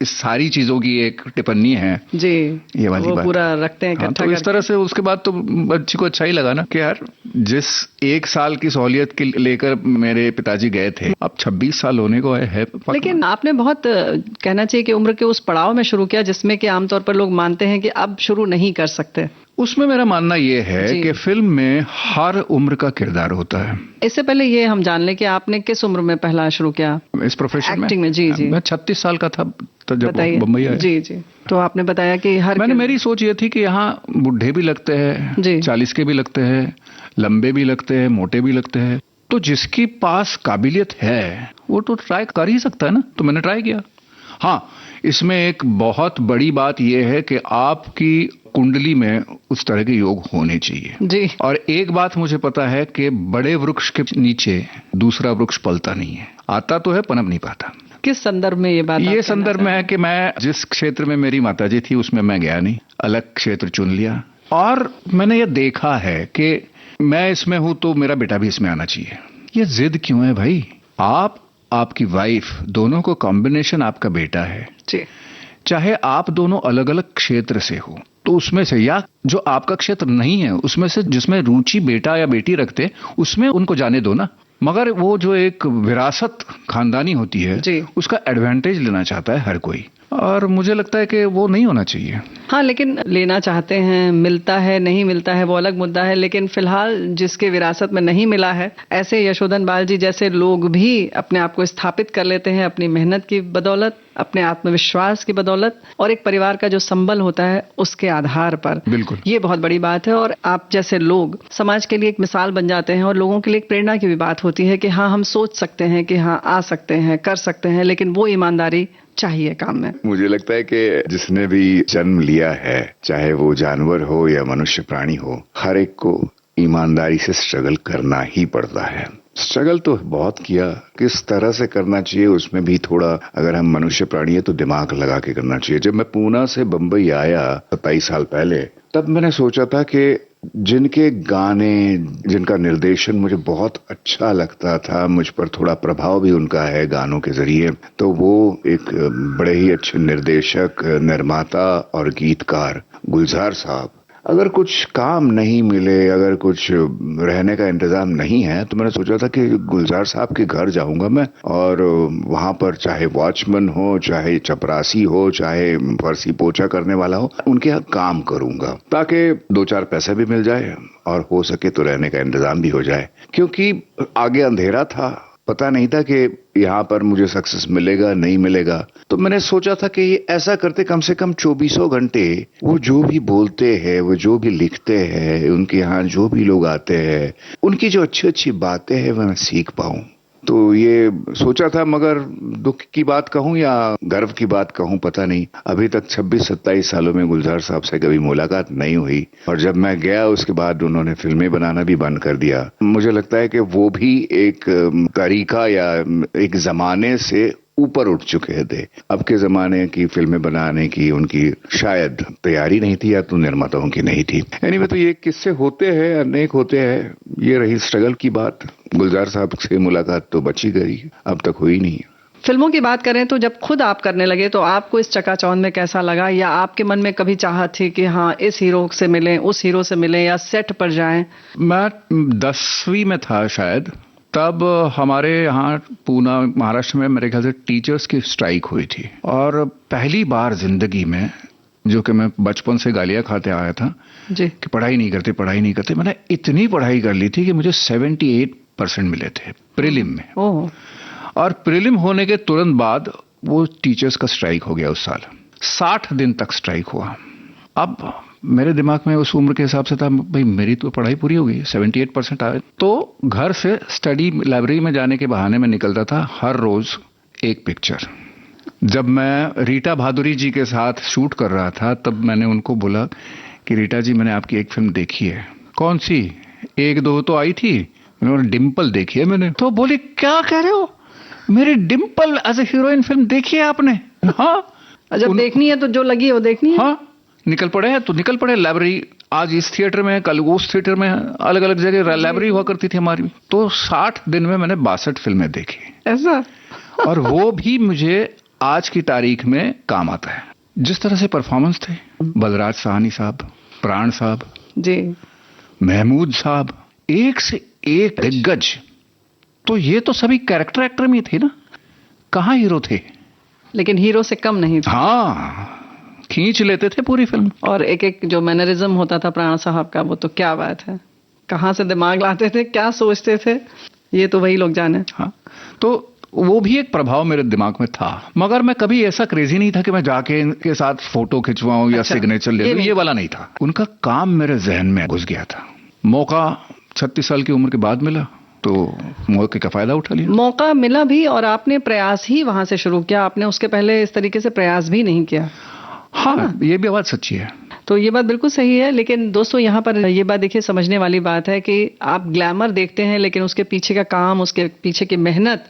इस सारी चीजों की एक टिप्पणी है जी, ये वाली वो बात पूरा रखते हैं। हाँ, तो इस तरह से उसके बाद तो बच्ची को अच्छा ही लगा ना कि यार, जिस 1 साल की सहूलियत के लेकर मेरे पिताजी गए थे, अब 26 साल होने को है। लेकिन आपने बहुत कहना चाहिए कि उम्र के उस पड़ाव में शुरू किया जिसमें कि आमतौर पर लोग मानते हैं कि अब शुरू नहीं कर सकते। उसमें मेरा मानना यह है कि फिल्म में हर उम्र का किरदार होता है। इससे पहले ये हम जान लें कि आपने किस उम्र में पहला शुरू किया इस प्रोफेशन में? एक्टिंग में जी जी। मैं 36 साल का था तो जब बम्बई आया। जी जी। तो आपने बताया कि मेरी सोच ये थी कि यहाँ बुढ़े भी लगते हैं, 40 के भी लगते हैं, लंबे भी लगते हैं, मोटे भी लगते हैं, तो जिसके पास काबिलियत है वो तो ट्राई कर ही सकता है ना। तो मैंने ट्राई किया। हाँ, इसमें एक बहुत बड़ी बात यह है कि आपकी कुंडली में उस तरह के योग होने चाहिए जी। और एक बात मुझे पता है कि बड़े वृक्ष के नीचे दूसरा वृक्ष पलता नहीं है, आता तो है, पनप नहीं पाता। किस संदर्भ में ये बात? ये संदर्भ में है कि मैं जिस क्षेत्र में मेरी माताजी थी उसमें मैं गया नहीं, अलग क्षेत्र चुन लिया। और मैंने ये देखा है कि मैं इसमें हूं तो मेरा बेटा भी इसमें आना चाहिए। ये जिद क्यों है भाई? आपकी वाइफ, दोनों को कॉम्बिनेशन आपका बेटा है जी। चाहे आप दोनों अलग अलग क्षेत्र से हो, तो उसमें से, या जो आपका क्षेत्र नहीं है उसमें से जिसमें रुचि बेटा या बेटी रखते, उसमें उनको जाने दो ना। मगर वो जो एक विरासत खानदानी होती है जी, उसका एडवांटेज लेना चाहता है हर कोई, और मुझे लगता है कि वो नहीं होना चाहिए। हाँ, लेकिन लेना चाहते हैं, मिलता है नहीं मिलता है वो अलग मुद्दा है। लेकिन फिलहाल जिसके विरासत में नहीं मिला है, ऐसे यशोधन बाल जी जैसे लोग भी अपने आप को स्थापित कर लेते हैं अपनी मेहनत की बदौलत, अपने आत्मविश्वास की बदौलत, और एक परिवार का जो संबल होता है उसके आधार पर। बिल्कुल, ये बहुत बड़ी बात है। और आप जैसे लोग समाज के लिए एक मिसाल बन जाते हैं, और लोगों के लिए एक प्रेरणा की भी बात होती है कि हाँ, हम सोच सकते हैं कि हाँ, आ सकते हैं, कर सकते हैं, लेकिन वो ईमानदारी चाहिए काम में। मुझे लगता है कि जिसने भी जन्म लिया है, चाहे वो जानवर हो या मनुष्य प्राणी हो, हर एक को ईमानदारी से स्ट्रगल करना ही पड़ता है। स्ट्रगल तो बहुत किया, किस तरह से करना चाहिए उसमें भी थोड़ा, अगर हम मनुष्य प्राणी है तो दिमाग लगा के करना चाहिए। जब मैं पूना से बम्बई आया 27 साल पहले, तब मैंने सोचा था कि जिनके गाने, जिनका निर्देशन मुझे बहुत अच्छा लगता था, मुझ पर थोड़ा प्रभाव भी उनका है गानों के जरिए, तो वो एक बड़े ही अच्छे निर्देशक, निर्माता और गीतकार गुलजार साहब। अगर कुछ काम नहीं मिले, अगर कुछ रहने का इंतजाम नहीं है, तो मैंने सोचा था कि गुलजार साहब के घर जाऊंगा मैं, और वहां पर चाहे वॉचमैन हो, चाहे चपरासी हो, चाहे फर्शी पोछा करने वाला हो, उनके यहाँ काम करूंगा, ताकि 2-4 पैसे भी मिल जाए और हो सके तो रहने का इंतजाम भी हो जाए। क्योंकि आगे अंधेरा था, पता नहीं था कि यहाँ पर मुझे सक्सेस मिलेगा नहीं मिलेगा। तो मैंने सोचा था कि ऐसा करते कम से कम 24 घंटे वो जो भी बोलते हैं, वो जो भी लिखते हैं, उनके यहाँ जो भी लोग आते हैं, उनकी जो अच्छी अच्छी बातें हैं वो मैं सीख पाऊं। तो ये सोचा था, मगर दुख की बात कहूं या गर्व की बात कहूं पता नहीं, अभी तक 26-27 सालों में गुलजार साहब से कभी मुलाकात नहीं हुई। और जब मैं गया उसके बाद उन्होंने फिल्में बनाना भी बंद कर दिया। मुझे लगता है कि वो भी एक तरीका या एक जमाने से ऊपर उठ चुके थे। अब के जमाने की फिल्में बनाने की उनकी शायद तैयारी नहीं थी या तो निर्माताओं की नहीं थी। एनीवे, तो ये किस्से होते हैं, अनेक होते हैं। ये रही स्ट्रगल की बात। गुलजार साहब से मुलाकात तो बची गई, अब तक हुई नहीं। फिल्मों की बात करें तो जब खुद आप करने लगे तो आपको इस चकाचौंध में कैसा लगा, या आपके मन में कभी चाहत थी कि हाँ इस हीरो से मिलें, उस हीरो से मिलें, या सेट पर जाएं? मैं 10वीं में था शायद, तब हमारे यहाँ पूना महाराष्ट्र में मेरे ख्याल से टीचर्स की स्ट्राइक हुई थी, और पहली बार जिंदगी में, जो कि मैं बचपन से गालियां खाते आया था जी, कि पढ़ाई नहीं करते, मैंने इतनी पढ़ाई कर ली थी कि मुझे 78% मिले थे प्रीलिम में। ओह। और प्रीलिम होने के तुरंत बाद वो टीचर्स का स्ट्राइक हो गया। उस साल 60 दिन तक स्ट्राइक हुआ। अब मेरे दिमाग में उस उम्र के हिसाब से था, भाई मेरी तो पढ़ाई पूरी हो गई, 78% आए, तो घर से स्टडी लाइब्रेरी में जाने के बहाने में निकलता था हर रोज एक पिक्चर। जब मैं रीटा भादुरी जी के साथ शूट कर रहा था, तब मैंने उनको बोला कि रीटा जी, मैंने आपकी एक फिल्म देखी है। कौन सी? 1-2 तो आई थी, उन्होंने डिम्पल देखी है मैंने। तो बोले, क्या कह रहे हो, मेरी Dimple as a heroine film देखी है आपने? हाँ, जब देखनी है तो जो लगी है वो देखनी है। हाँ, निकल पड़े लाइब्रेरी। आज इस थिएटर में, कल उस थिएटर में, अलग अलग जगह लाइब्रेरी हुआ करती थी हमारी। तो 60 दिन में मैंने 62 फिल्में देखी। ऐसा? और वो भी मुझे आज की तारीख में काम आता है। जिस तरह से परफॉर्मेंस थे, बलराज साहनी साहब, प्राण साहब जी, महमूद साहब, एक से एक दिग्गज। तो ये तो सभी कैरेक्टर एक्टर में थे ना, कहाँ हीरो थे? लेकिन हीरो से कम नहीं था। हाँ, खींच लेते थे पूरी फिल्म। और एक एक जो मैनरिज्म होता था प्राण साहब का, वो तो क्या बात है, कहाँ से दिमाग लाते थे, क्या सोचते थे, ये तो वही लोग जाने। हाँ, तो वो भी एक प्रभाव मेरे दिमाग में था, मगर मैं कभी ऐसा क्रेजी नहीं था कि मैं जाके इनके साथ फोटो खिंचवाऊं या सिग्नेचर ले लूं, ये वाला नहीं था। उनका काम मेरे जहन में घुस गया था। मौका 36 साल की उम्र के बाद मिला, तो मौके का फायदा उठा लिया। मौका मिला भी, और आपने प्रयास ही वहां से शुरू किया, आपने उसके पहले इस तरीके से प्रयास भी नहीं किया। हाँ, ये भी बात सच्ची है। तो ये बात बिल्कुल सही है। लेकिन दोस्तों, यहाँ पर ये बात देखिए, समझने वाली बात है कि आप ग्लैमर देखते हैं, लेकिन उसके पीछे का काम, उसके पीछे की मेहनत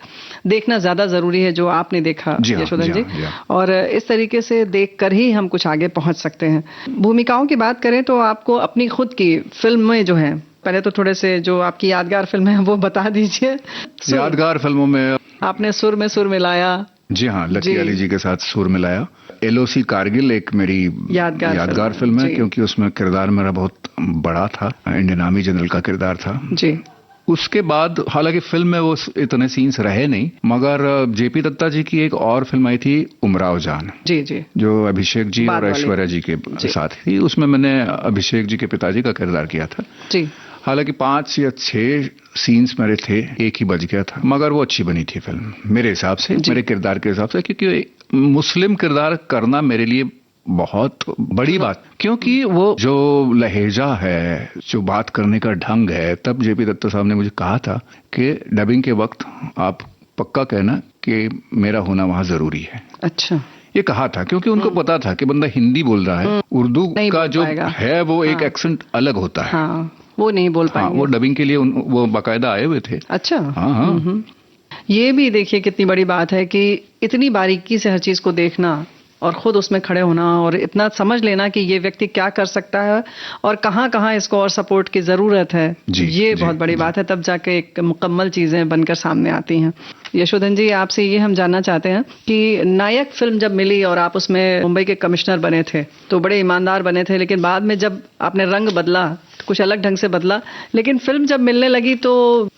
देखना ज्यादा जरूरी है, जो आपने देखा यशोधन जी। और इस तरीके से देख कर ही हम कुछ आगे पहुंच सकते हैं। भूमिकाओं की बात करें तो आपको अपनी खुद की फिल्में जो हैं, पहले तो थोड़े से जो आपकी यादगार फिल्में हैं वो बता दीजिए। यादगार फिल्मों में आपने सुर में सुर मिलाया। जी हाँ, लकी अली जी के साथ सुर मिलाया। LOC कारगिल एक मेरी यादगार फिल्म है, क्योंकि उसमें किरदार मेरा बहुत बड़ा था, इंडियन आर्मी जनरल का किरदार था जी। उसके बाद हालांकि फिल्म में वो इतने सीन्स रहे नहीं, मगर JP दत्ता जी की एक और फिल्म आई थी उमराव जान, जी जी, जो अभिषेक जी और ऐश्वर्या जी के साथ थी। उसमें मैंने अभिषेक जी के पिताजी का किरदार किया था जी। हालांकि 5 या 6 सीन्स मेरे थे, एक ही बच गया था, मगर वो अच्छी बनी थी फिल्म मेरे हिसाब से, मेरे किरदार के हिसाब से, क्योंकि मुस्लिम किरदार करना मेरे लिए बहुत बड़ी बात, क्योंकि वो जो लहजा है, जो बात करने का ढंग है। तब JP दत्ता साहब ने मुझे कहा था कि डबिंग के वक्त आप पक्का कहना कि मेरा होना वहां जरूरी है। अच्छा, ये कहा था, क्योंकि उनको पता था कि बंदा हिंदी बोल रहा है, उर्दू का जो है वो एक एक्सेंट अलग होता है, वो नहीं बोल पाएंगे। वो डबिंग के लिए वो बाकायदा आए हुए थे। अच्छा, हाँ। ये भी देखिए कितनी बड़ी बात है कि इतनी बारीकी से हर चीज को देखना और खुद उसमें खड़े होना और इतना समझ लेना कि ये व्यक्ति क्या कर सकता है और कहाँ कहाँ इसको और सपोर्ट की जरूरत है, ये बहुत बड़ी बात है। तब जाके एक मुकम्मल चीजें बनकर सामने आती हैं। यशोधन जी, आपसे ये हम जानना चाहते हैं कि नायक फिल्म जब मिली और आप उसमें मुंबई के कमिश्नर बने थे तो बड़े ईमानदार बने थे, लेकिन बाद में जब आपने रंग बदला कुछ अलग ढंग से बदला, लेकिन फिल्म जब मिलने लगी तो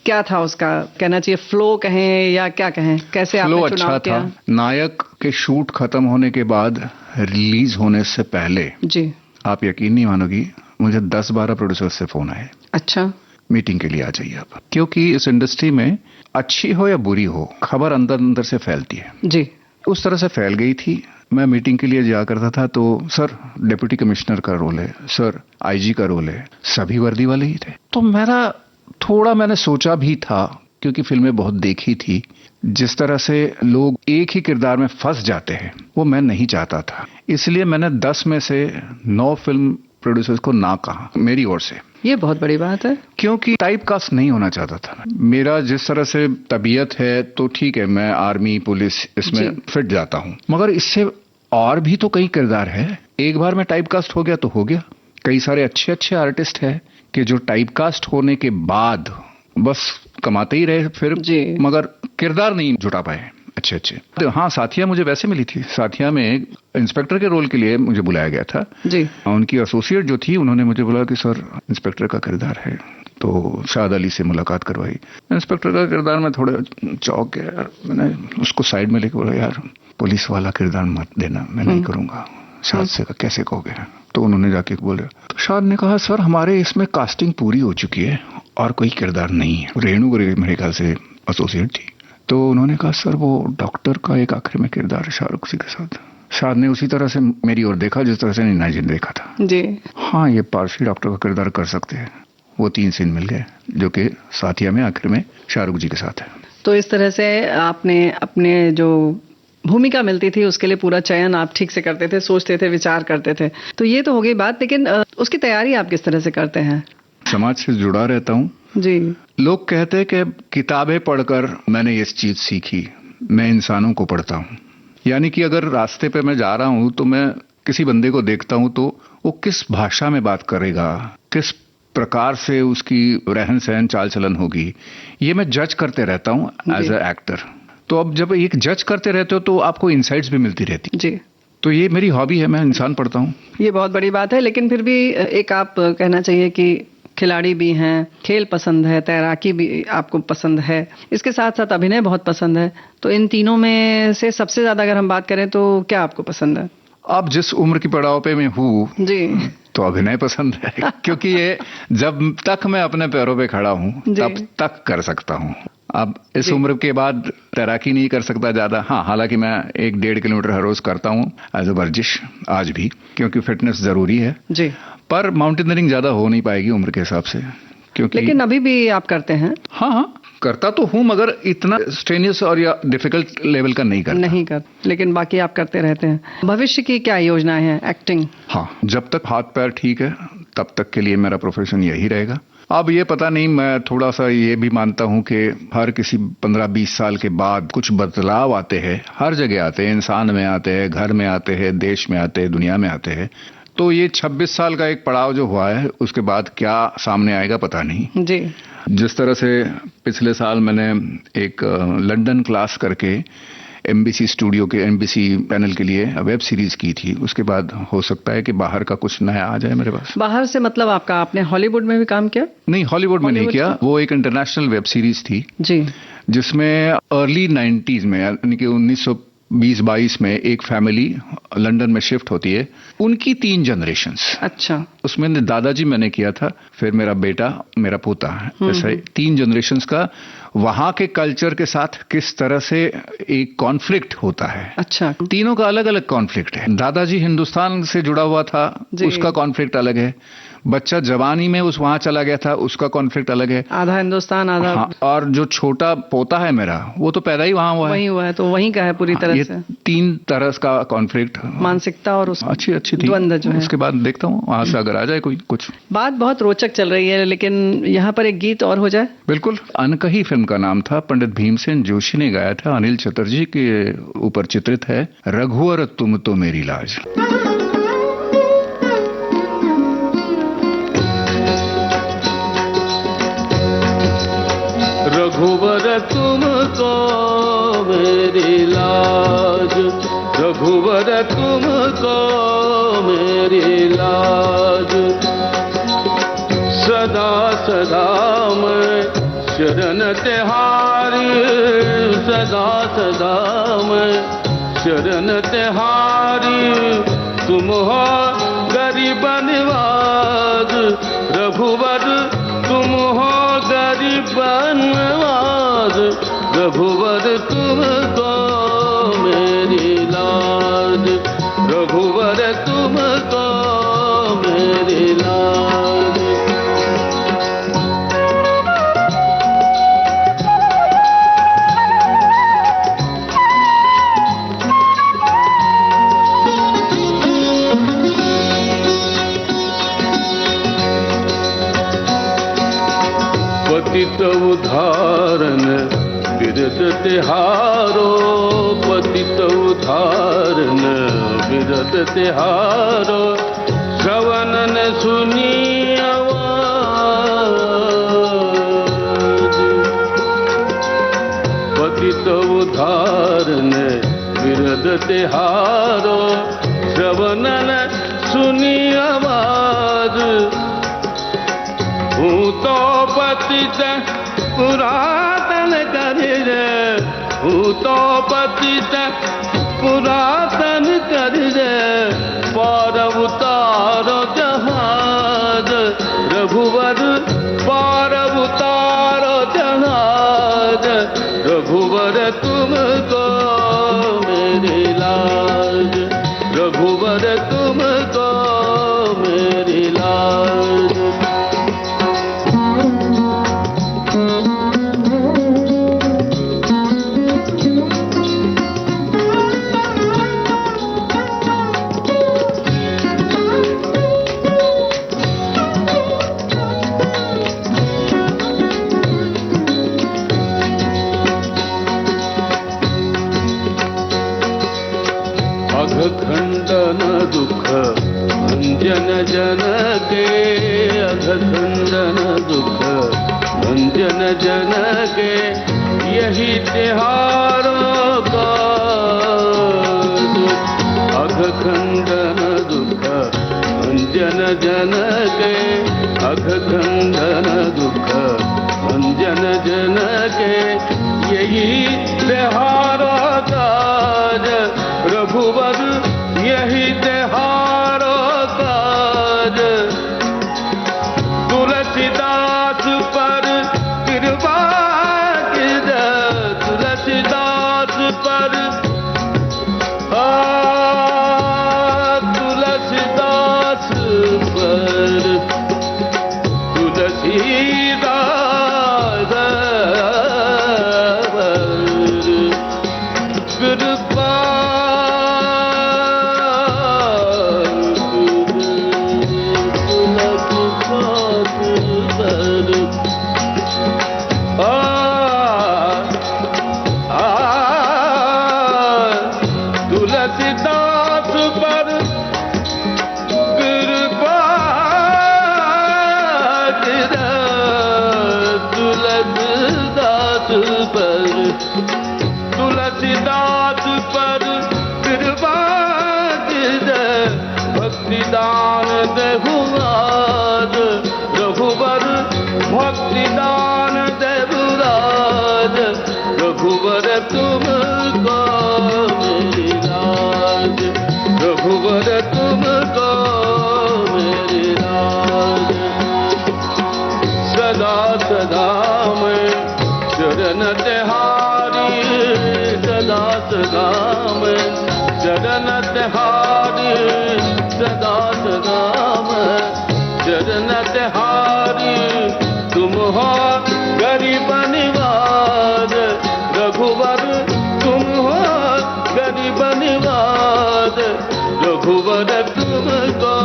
क्या था उसका, कहना चाहिए फ्लो कहें या क्या कहें, कैसे आपने चुनाव किया? नायक के शूट खत्म होने के बाद रिलीज होने से पहले जी, आप यकीन नहीं मानोगी, मुझे 10-12 प्रोड्यूसर से फोन आए। अच्छा, मीटिंग के लिए आ जाइए आप, क्योंकि इस इंडस्ट्री में अच्छी हो या बुरी हो, खबर अंदर अंदर से फैलती है जी। उस तरह से फैल गई थी। मैं मीटिंग के लिए जा करता था तो सर डिप्टी कमिश्नर का रोल है, सर IG का रोल है, सभी वर्दी वाले ही थे। तो मैंने सोचा भी था, क्योंकि फिल्में बहुत देखी थी, जिस तरह से लोग एक ही किरदार में फंस जाते हैं वो मैं नहीं चाहता था। इसलिए मैंने 10 में से 9 फिल्म प्रोड्यूसर्स को ना कहा मेरी ओर से। ये बहुत बड़ी बात है, क्योंकि टाइप कास्ट नहीं होना चाहता था। मेरा जिस तरह से तबीयत है तो ठीक है, मैं आर्मी पुलिस इसमें फिट जाता हूँ, मगर इससे और भी तो कई किरदार है। एक बार में टाइप कास्ट हो गया तो हो गया। कई सारे अच्छे अच्छे आर्टिस्ट हैं कि जो टाइप कास्ट होने के बाद बस कमाते ही रहे फिर, मगर किरदार नहीं जुटा पाए अच्छे अच्छे। तो हाँ, साथिया मुझे वैसे मिली थी। साथिया में इंस्पेक्टर के रोल के लिए मुझे बुलाया गया था जी। उनकी एसोसिएट जो थी उन्होंने मुझे बोला कि सर इंस्पेक्टर का किरदार है, तो शाहद अली से मुलाकात करवाई। इंस्पेक्टर का किरदार में थोड़ा चौंक गया यार। मैंने उसको साइड में लेकर बोला, यार पुलिस वाला किरदार मत देना, मैं नहीं करूंगा। शाहद से कैसे कहोगे? तो उन्होंने जाके बोला, तो शाहद ने कहा सर हमारे इसमें कास्टिंग पूरी हो चुकी है और कोई किरदार नहीं है। रेणु मेरे ख्याल से एसोसिएट थी। तो उन्होंने कहा सर वो डॉक्टर का एक आखिर में किरदार है शाहरुख जी के साथ। शाहद ने उसी तरह से मेरी ओर देखा जिस तरह से नीना जी ने देखा था जी। हाँ, ये पारसी डॉक्टर का किरदार कर सकते हैं। वो 3 सीन मिल गए जो कि साथिया में आखिर में शाहरुख जी के साथ है। तो इस तरह से आपने अपने जो भूमिका मिलती थी उसके लिए पूरा चयन आप ठीक से करते थे, सोचते थे, विचार करते थे। तो ये तो हो गई बात, लेकिन उसकी तैयारी आप किस तरह से करते हैं? समाज से जुड़ा रहता हूँ जी। लोग कहते हैं कि किताबें पढ़कर मैंने ये चीज सीखी, मैं इंसानों को पढ़ता हूँ। यानी कि अगर रास्ते पे मैं जा रहा हूँ तो मैं किसी बंदे को देखता हूँ तो वो किस भाषा में बात करेगा, किस प्रकार से उसकी रहन सहन चाल चलन होगी, ये मैं जज करते रहता हूँ एज ए एक्टर। तो अब जब एक जज करते रहते हो तो आपको इनसाइट्स भी मिलती रहती जी। तो ये मेरी हॉबी है, मैं इंसान पढ़ता हूँ। ये बहुत बड़ी बात है, लेकिन फिर भी एक आप कहना चाहिए कि खिलाड़ी भी हैं, खेल पसंद है, तैराकी भी आपको पसंद है, इसके साथ साथ अभिनय बहुत पसंद है। तो इन तीनों में से सबसे ज्यादा अगर हम बात करें तो क्या आपको पसंद है? अब जिस उम्र की पड़ाव पे मैं हूँ जी, तो अभिनय पसंद है क्योंकि ये जब तक मैं अपने पैरों पे खड़ा हूँ तब तक कर सकता हूँ। अब इस उम्र के बाद तैराकी नहीं कर सकता ज्यादा। हाँ, हालांकि मैं 1-1.5 किलोमीटर हर रोज करता हूँ एज अ वर्जिश आज भी, क्योंकि फिटनेस जरूरी है जी। पर माउंटेनियरिंग ज्यादा हो नहीं पाएगी उम्र के हिसाब से, क्योंकि लेकिन अभी भी आप करते हैं? हाँ, करता तो हूँ, मगर इतना स्ट्रेनियस और या डिफिकल्ट लेवल का नहीं करता। लेकिन बाकी आप करते रहते हैं। भविष्य की क्या योजनाएं हैं? एक्टिंग? हाँ, जब तक हाथ पैर ठीक है तब तक के लिए मेरा प्रोफेशन यही रहेगा। अब ये पता नहीं, मैं थोड़ा सा ये भी मानता हूँ कि हर किसी 15-20 साल के बाद कुछ बदलाव आते हैं, हर जगह आते हैं, इंसान में आते हैं, घर में आते हैं, देश में आते हैं, दुनिया में आते हैं। तो ये 26 साल का एक पड़ाव जो हुआ है उसके बाद क्या सामने आएगा पता नहीं जी। जिस तरह से पिछले साल मैंने एक लंदन क्लास करके एमबीसी स्टूडियो के एमबीसी पैनल के लिए वेब सीरीज की थी, उसके बाद हो सकता है कि बाहर का कुछ नया आ जाए मेरे पास। बाहर से मतलब आपका, आपने हॉलीवुड में भी काम किया? नहीं, हॉलीवुड में नहीं किया। वो एक इंटरनेशनल वेब सीरीज थी जी, जिसमें अर्ली 90s में यानी कि 1920-22 में एक फैमिली लंदन में शिफ्ट होती है, उनकी 3 जनरेशंस। अच्छा। उसमें दादाजी मैंने किया था, फिर मेरा बेटा, मेरा पोता, ऐसा 3 जनरेशंस का वहां के कल्चर के साथ किस तरह से एक कॉन्फ्लिक्ट होता है। अच्छा। तीनों का अलग अलग कॉन्फ्लिक्ट है। दादाजी हिंदुस्तान से जुड़ा हुआ था, उसका कॉन्फ्लिक्ट अलग है। बच्चा जवानी में वहां चला गया था, उसका कॉन्फ्लिक्ट अलग है। आधा हिंदुस्तान आधा। हाँ, और जो छोटा पोता है मेरा, वो तो पैदा ही वहां हुआ है। वहीं हुआ है, तो वहीं का है पूरी तरह से। 3 तरह का कॉन्फ्लिक्ट, मानसिकता और अच्छी थी द्वंद्व जो है। उसके बाद देखता हूँ वहां से अगर आ जाए कोई कुछ। बात बहुत रोचक चल रही है, लेकिन यहाँ पर एक गीत और हो जाए। बिल्कुल। अनकही फिल्म का नाम था, पंडित भीमसेन जोशी ने गाया था, अनिल चटर्जी के ऊपर चित्रित है। रघुवर तुम तो मेरी लाज। रघुवर तुमको मेरी लाज, रघुवर तुमको मेरी लाज, सदा सदा मैं शरण तिहारी, सदा सदा मैं शरण तिहारी, तुम हो गरीब निवाज, रघुवर तुम हो गरीब निवाज, रघुवर तुमको मेरी लाज, रघुवर तुमको मेरी लाज। पतित उद्धारण बिरद तिहारो, पतित उद्धारण बिरद तिहारो, श्रवण ने सुनी आवाज। पतित उद्धारण बिरद तिहारो, श्रवण ने सुनी आवाज। हूँ तो पतित पुरातन कर, हूँ तो पतित पुरातन कर, पार उतारो जहाज रघुवर, पार उतारो जहाज रघुवर तुमको मेरी लाज, रघुवर तुमको मेरी लाज। अघखंडन दुख भंजन जन के, अघखंडन दुख भंजन जन के, यही तिहारों का। अघखंडन दुख भंजन जन के, अघखंडन दुख भंजन जन के, यही तिहारों का। रघुवर यही तिहारों काज, तुलसीदास पर कृपा कीज, तुलसीदास पर तुलसीदास पर, तुलसीदास कृपा तुलसीदास पर कृपा कर, तुलसीदास पर, तुलसीदास पर कृपा कर, भक्ति दान देहुराज रघुवर, भक्ति दान देहुराज रघुवर तुमको मेरी लाज, रघुवर तुमको मेरी लाज। सदा सदा मैं चरण तिहारी, सदा सदा मैं चरण तिहारी, सदा सदा मैं चरण तिहारी। तुम हो गरीब निवाज रघुवर, तुम हो गरीब निवाज रघुवर तुमको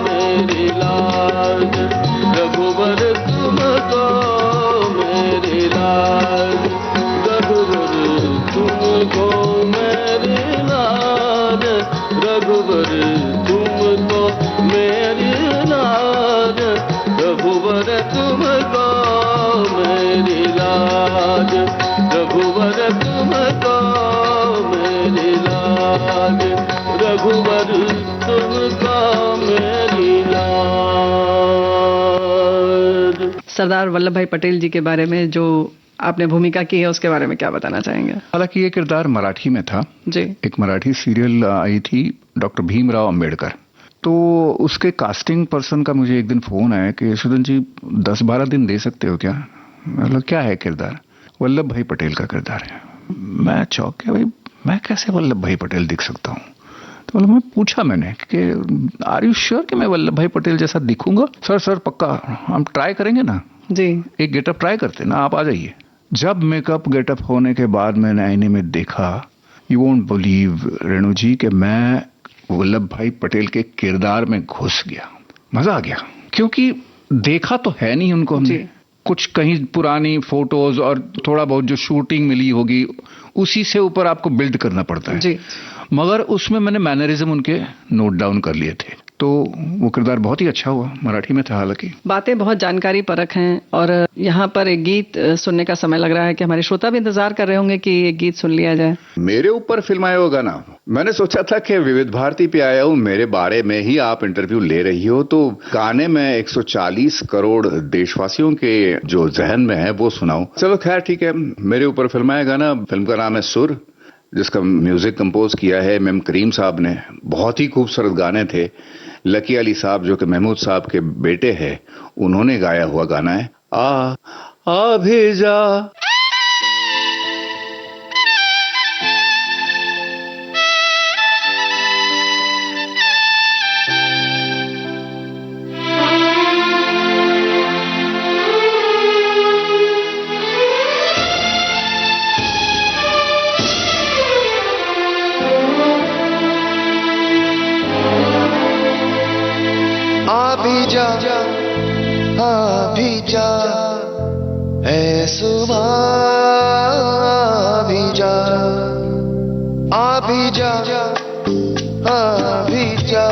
मेरी लाज, रघुवर तुमको मेरी लाज, रघुवर तुमको मेरी लाज, रघुवर तुमको मेरी लाज, रघुवर तुमको मेरी लाज, रघुवर तुमको मेरी लाज, रघुवर तुमको मेरी लाज। सरदार वल्लभ भाई पटेल जी के बारे में जो आपने भूमिका की है उसके बारे में क्या बताना चाहेंगे? हालांकि ये किरदार मराठी में था जी। एक मराठी सीरियल आई थी डॉक्टर भीमराव अंबेडकर, तो उसके कास्टिंग पर्सन का मुझे एक दिन फोन आया कि यशोधन जी 10-12 दिन दे सकते हो क्या? मतलब क्या है किरदार? वल्लभ भाई पटेल का किरदार है। मैं चौंक गया, भाई मैं कैसे वल्लभ भाई पटेल दिख सकता हूँ? तो मैं पूछा मैंने कि आर यू श्योर कि मैं वल्लभ भाई पटेल जैसा दिखूंगा? सर पक्का, हम ट्राई करेंगे ना जी, एक गेटअप ट्राई करते ना, आप आ जाइए। जब मेकअप गेटअप होने के बाद मैंने आईने में देखा, यू वोंट बिलीव रेणु जी कि मैं वल्लभ भाई पटेल के किरदार में घुस गया। मजा आ गया, क्योंकि देखा तो है नहीं उनको हमने, कुछ कहीं पुरानी फोटोज और थोड़ा बहुत जो शूटिंग मिली होगी उसी से ऊपर आपको बिल्ड करना पड़ता है जी। मगर उसमें मैंने मैनरिज्म उनके नोट डाउन कर लिए थे, तो वो किरदार बहुत ही अच्छा हुआ। मराठी में था हालांकि। बातें बहुत जानकारी परख हैं और यहाँ पर एक गीत सुनने का समय लग रहा है कि हमारे श्रोता भी इंतजार कर रहे होंगे कि एक गीत सुन लिया जाए। मेरे ऊपर फिल्माया वो गाना, मैंने सोचा था कि विविध भारती पे आया हूँ, मेरे बारे में ही आप इंटरव्यू ले रही हो, तो गाने में 140 करोड़ देशवासियों के जो जहन में है वो सुनाऊं। चलो खैर ठीक है, मेरे ऊपर फिल्माया गाना, फिल्म का नाम है सुर, जिसका म्यूजिक कंपोज किया है एम करीम साहब ने। बहुत ही खूबसूरत गाने थे। लकी अली साहब जो कि महमूद साहब के बेटे हैं, उन्होंने गाया हुआ गाना है आ भी जा। भी जा ऐ सुबह भी जा, आ भी जा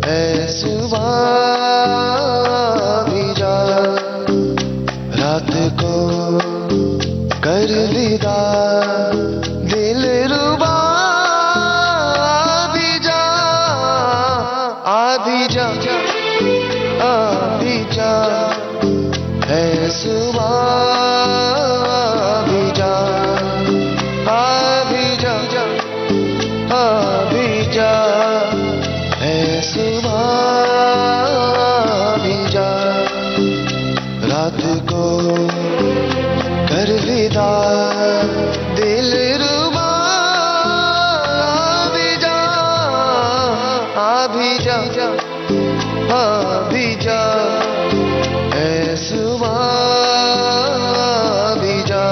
ऐ सुबह भी जा, रात को कर विदा दिल रुबा भी जा, आ भी जा ऐ सुबह भी जा, आ भी जा ऐ सुबह भी जा, रात को कर विदा दिल रुबा भी जा, आ भी जा ऐ सुबह भी जा।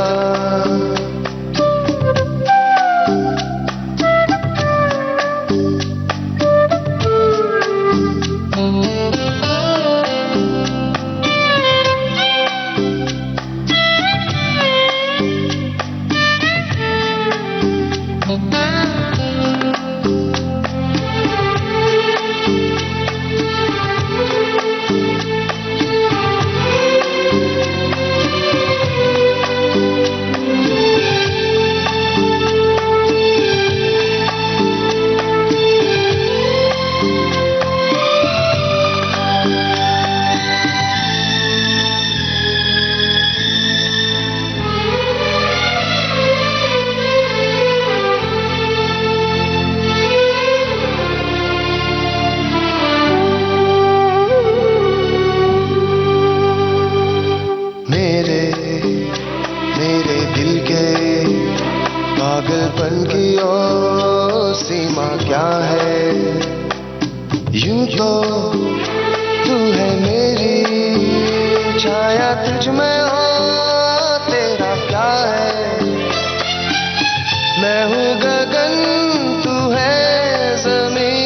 मेरे दिल के पागलपन की ओ सीमा क्या है, यूं तो तू है मेरी छाया, तुझ में हो तेरा क्या है, मैं हूँ गगन तू है ज़मीं,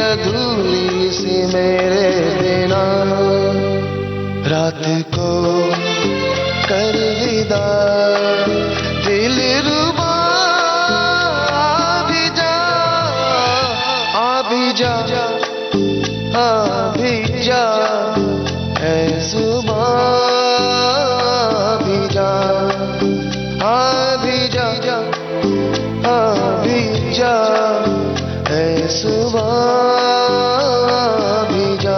अधूरी सी मेरे बिना, रात को कर विदा दिल रुबा भी जा, आ भी जा ऐ सुबह भी जा, आ भी जा ऐ सुबह भी जा।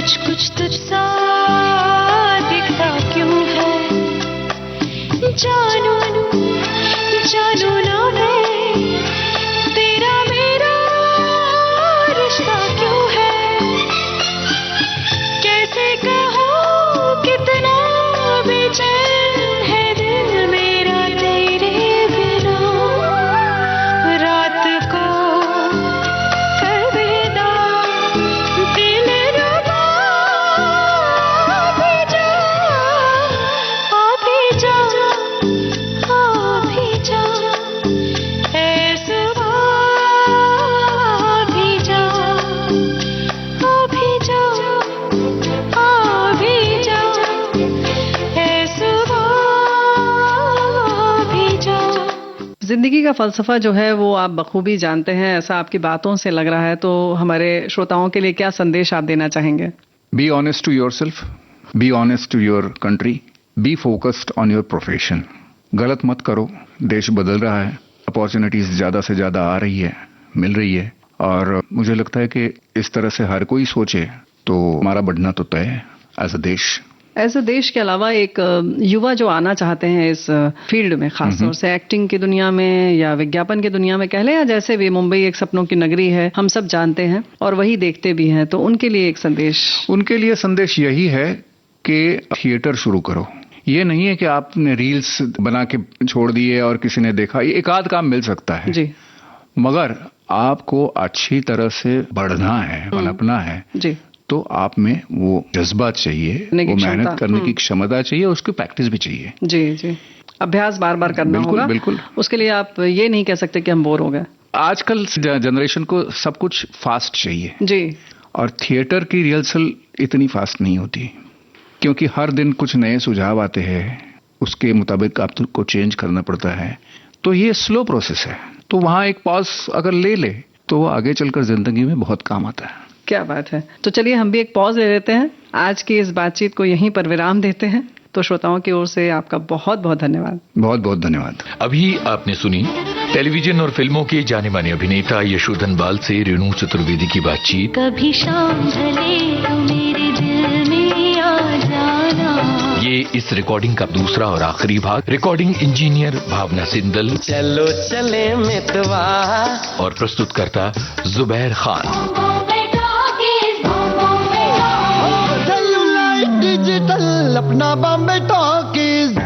कुछ कुछ तुझसा दिखता क्यों है, जानू जानू ना मैं, तेरा मेरा रिश्ता क्यों है, कैसे कहूँ कितना बेचैन है दिल मेरा तेरे बिना, रात को अलविदा दिल रुबा, भी जा भी जा भी जा, ऐ सुबह भी जा भी जा भी जा, ऐ सुबह भी जा। जिंदगी का फलसफा जो है वो आप बखूबी जानते हैं, ऐसा आपकी बातों से लग रहा है। तो हमारे श्रोताओं के लिए क्या संदेश आप देना चाहेंगे? Be honest to yourself, be honest to your country, be focused on your profession. गलत मत करो, देश बदल रहा है, अपॉर्चुनिटीज ज्यादा से ज्यादा आ रही है, मिल रही है, और मुझे लगता है कि इस तरह से हर कोई सोचे तो हमारा बढ़ना तो तय है एज अ देश। ऐसे देश के अलावा एक युवा जो आना चाहते हैं इस फील्ड में, खासतौर से एक्टिंग की दुनिया में या विज्ञापन की दुनिया में, कह लें या जैसे भी, मुंबई एक सपनों की नगरी है, हम सब जानते हैं और वही देखते भी हैं, तो उनके लिए एक संदेश? उनके लिए संदेश यही है कि थिएटर शुरू करो। ये नहीं है कि आपने रील्स बना के छोड़ दिए और किसी ने देखा, ये एक आध काम मिल सकता है जी, मगर आपको अच्छी तरह से बढ़ना है, पनपना है जी, तो आप में वो जज्बा चाहिए, वो मेहनत करने की क्षमता चाहिए, उसकी प्रैक्टिस भी चाहिए। जी जी, अभ्यास बार बार करना बिल्कुल, होगा। बिल्कुल। उसके लिए आप ये नहीं कह सकते कि हम बोर हो गए। आजकल जनरेशन को सब कुछ फास्ट चाहिए जी, और थिएटर की रिहर्सल इतनी फास्ट नहीं होती, क्योंकि हर दिन कुछ नए सुझाव आते हैं, उसके मुताबिक आपको चेंज करना पड़ता है, तो ये स्लो प्रोसेस है। तो वहाँ एक पॉज अगर ले ले तो आगे चलकर जिंदगी में बहुत काम आता है। क्या बात है। तो चलिए हम भी एक पॉज ले लेते हैं, आज की इस बातचीत को यहीं पर विराम देते हैं। तो श्रोताओं की ओर से आपका बहुत बहुत धन्यवाद। बहुत बहुत धन्यवाद। अभी आपने सुनी टेलीविजन और फिल्मों के जाने माने अभिनेता यशोधन बाल से रेणु चतुर्वेदी की बातचीत। कभी शाम ढले तो मेरे दिल में आ जाना। ये इस रिकॉर्डिंग का दूसरा और आखिरी भाग। रिकॉर्डिंग इंजीनियर भावना सिंदल, चलो चले मितवा, और प्रस्तुतकर्ता जुबैर खान। डिजिटल अपना बॉम्बे टॉकीज।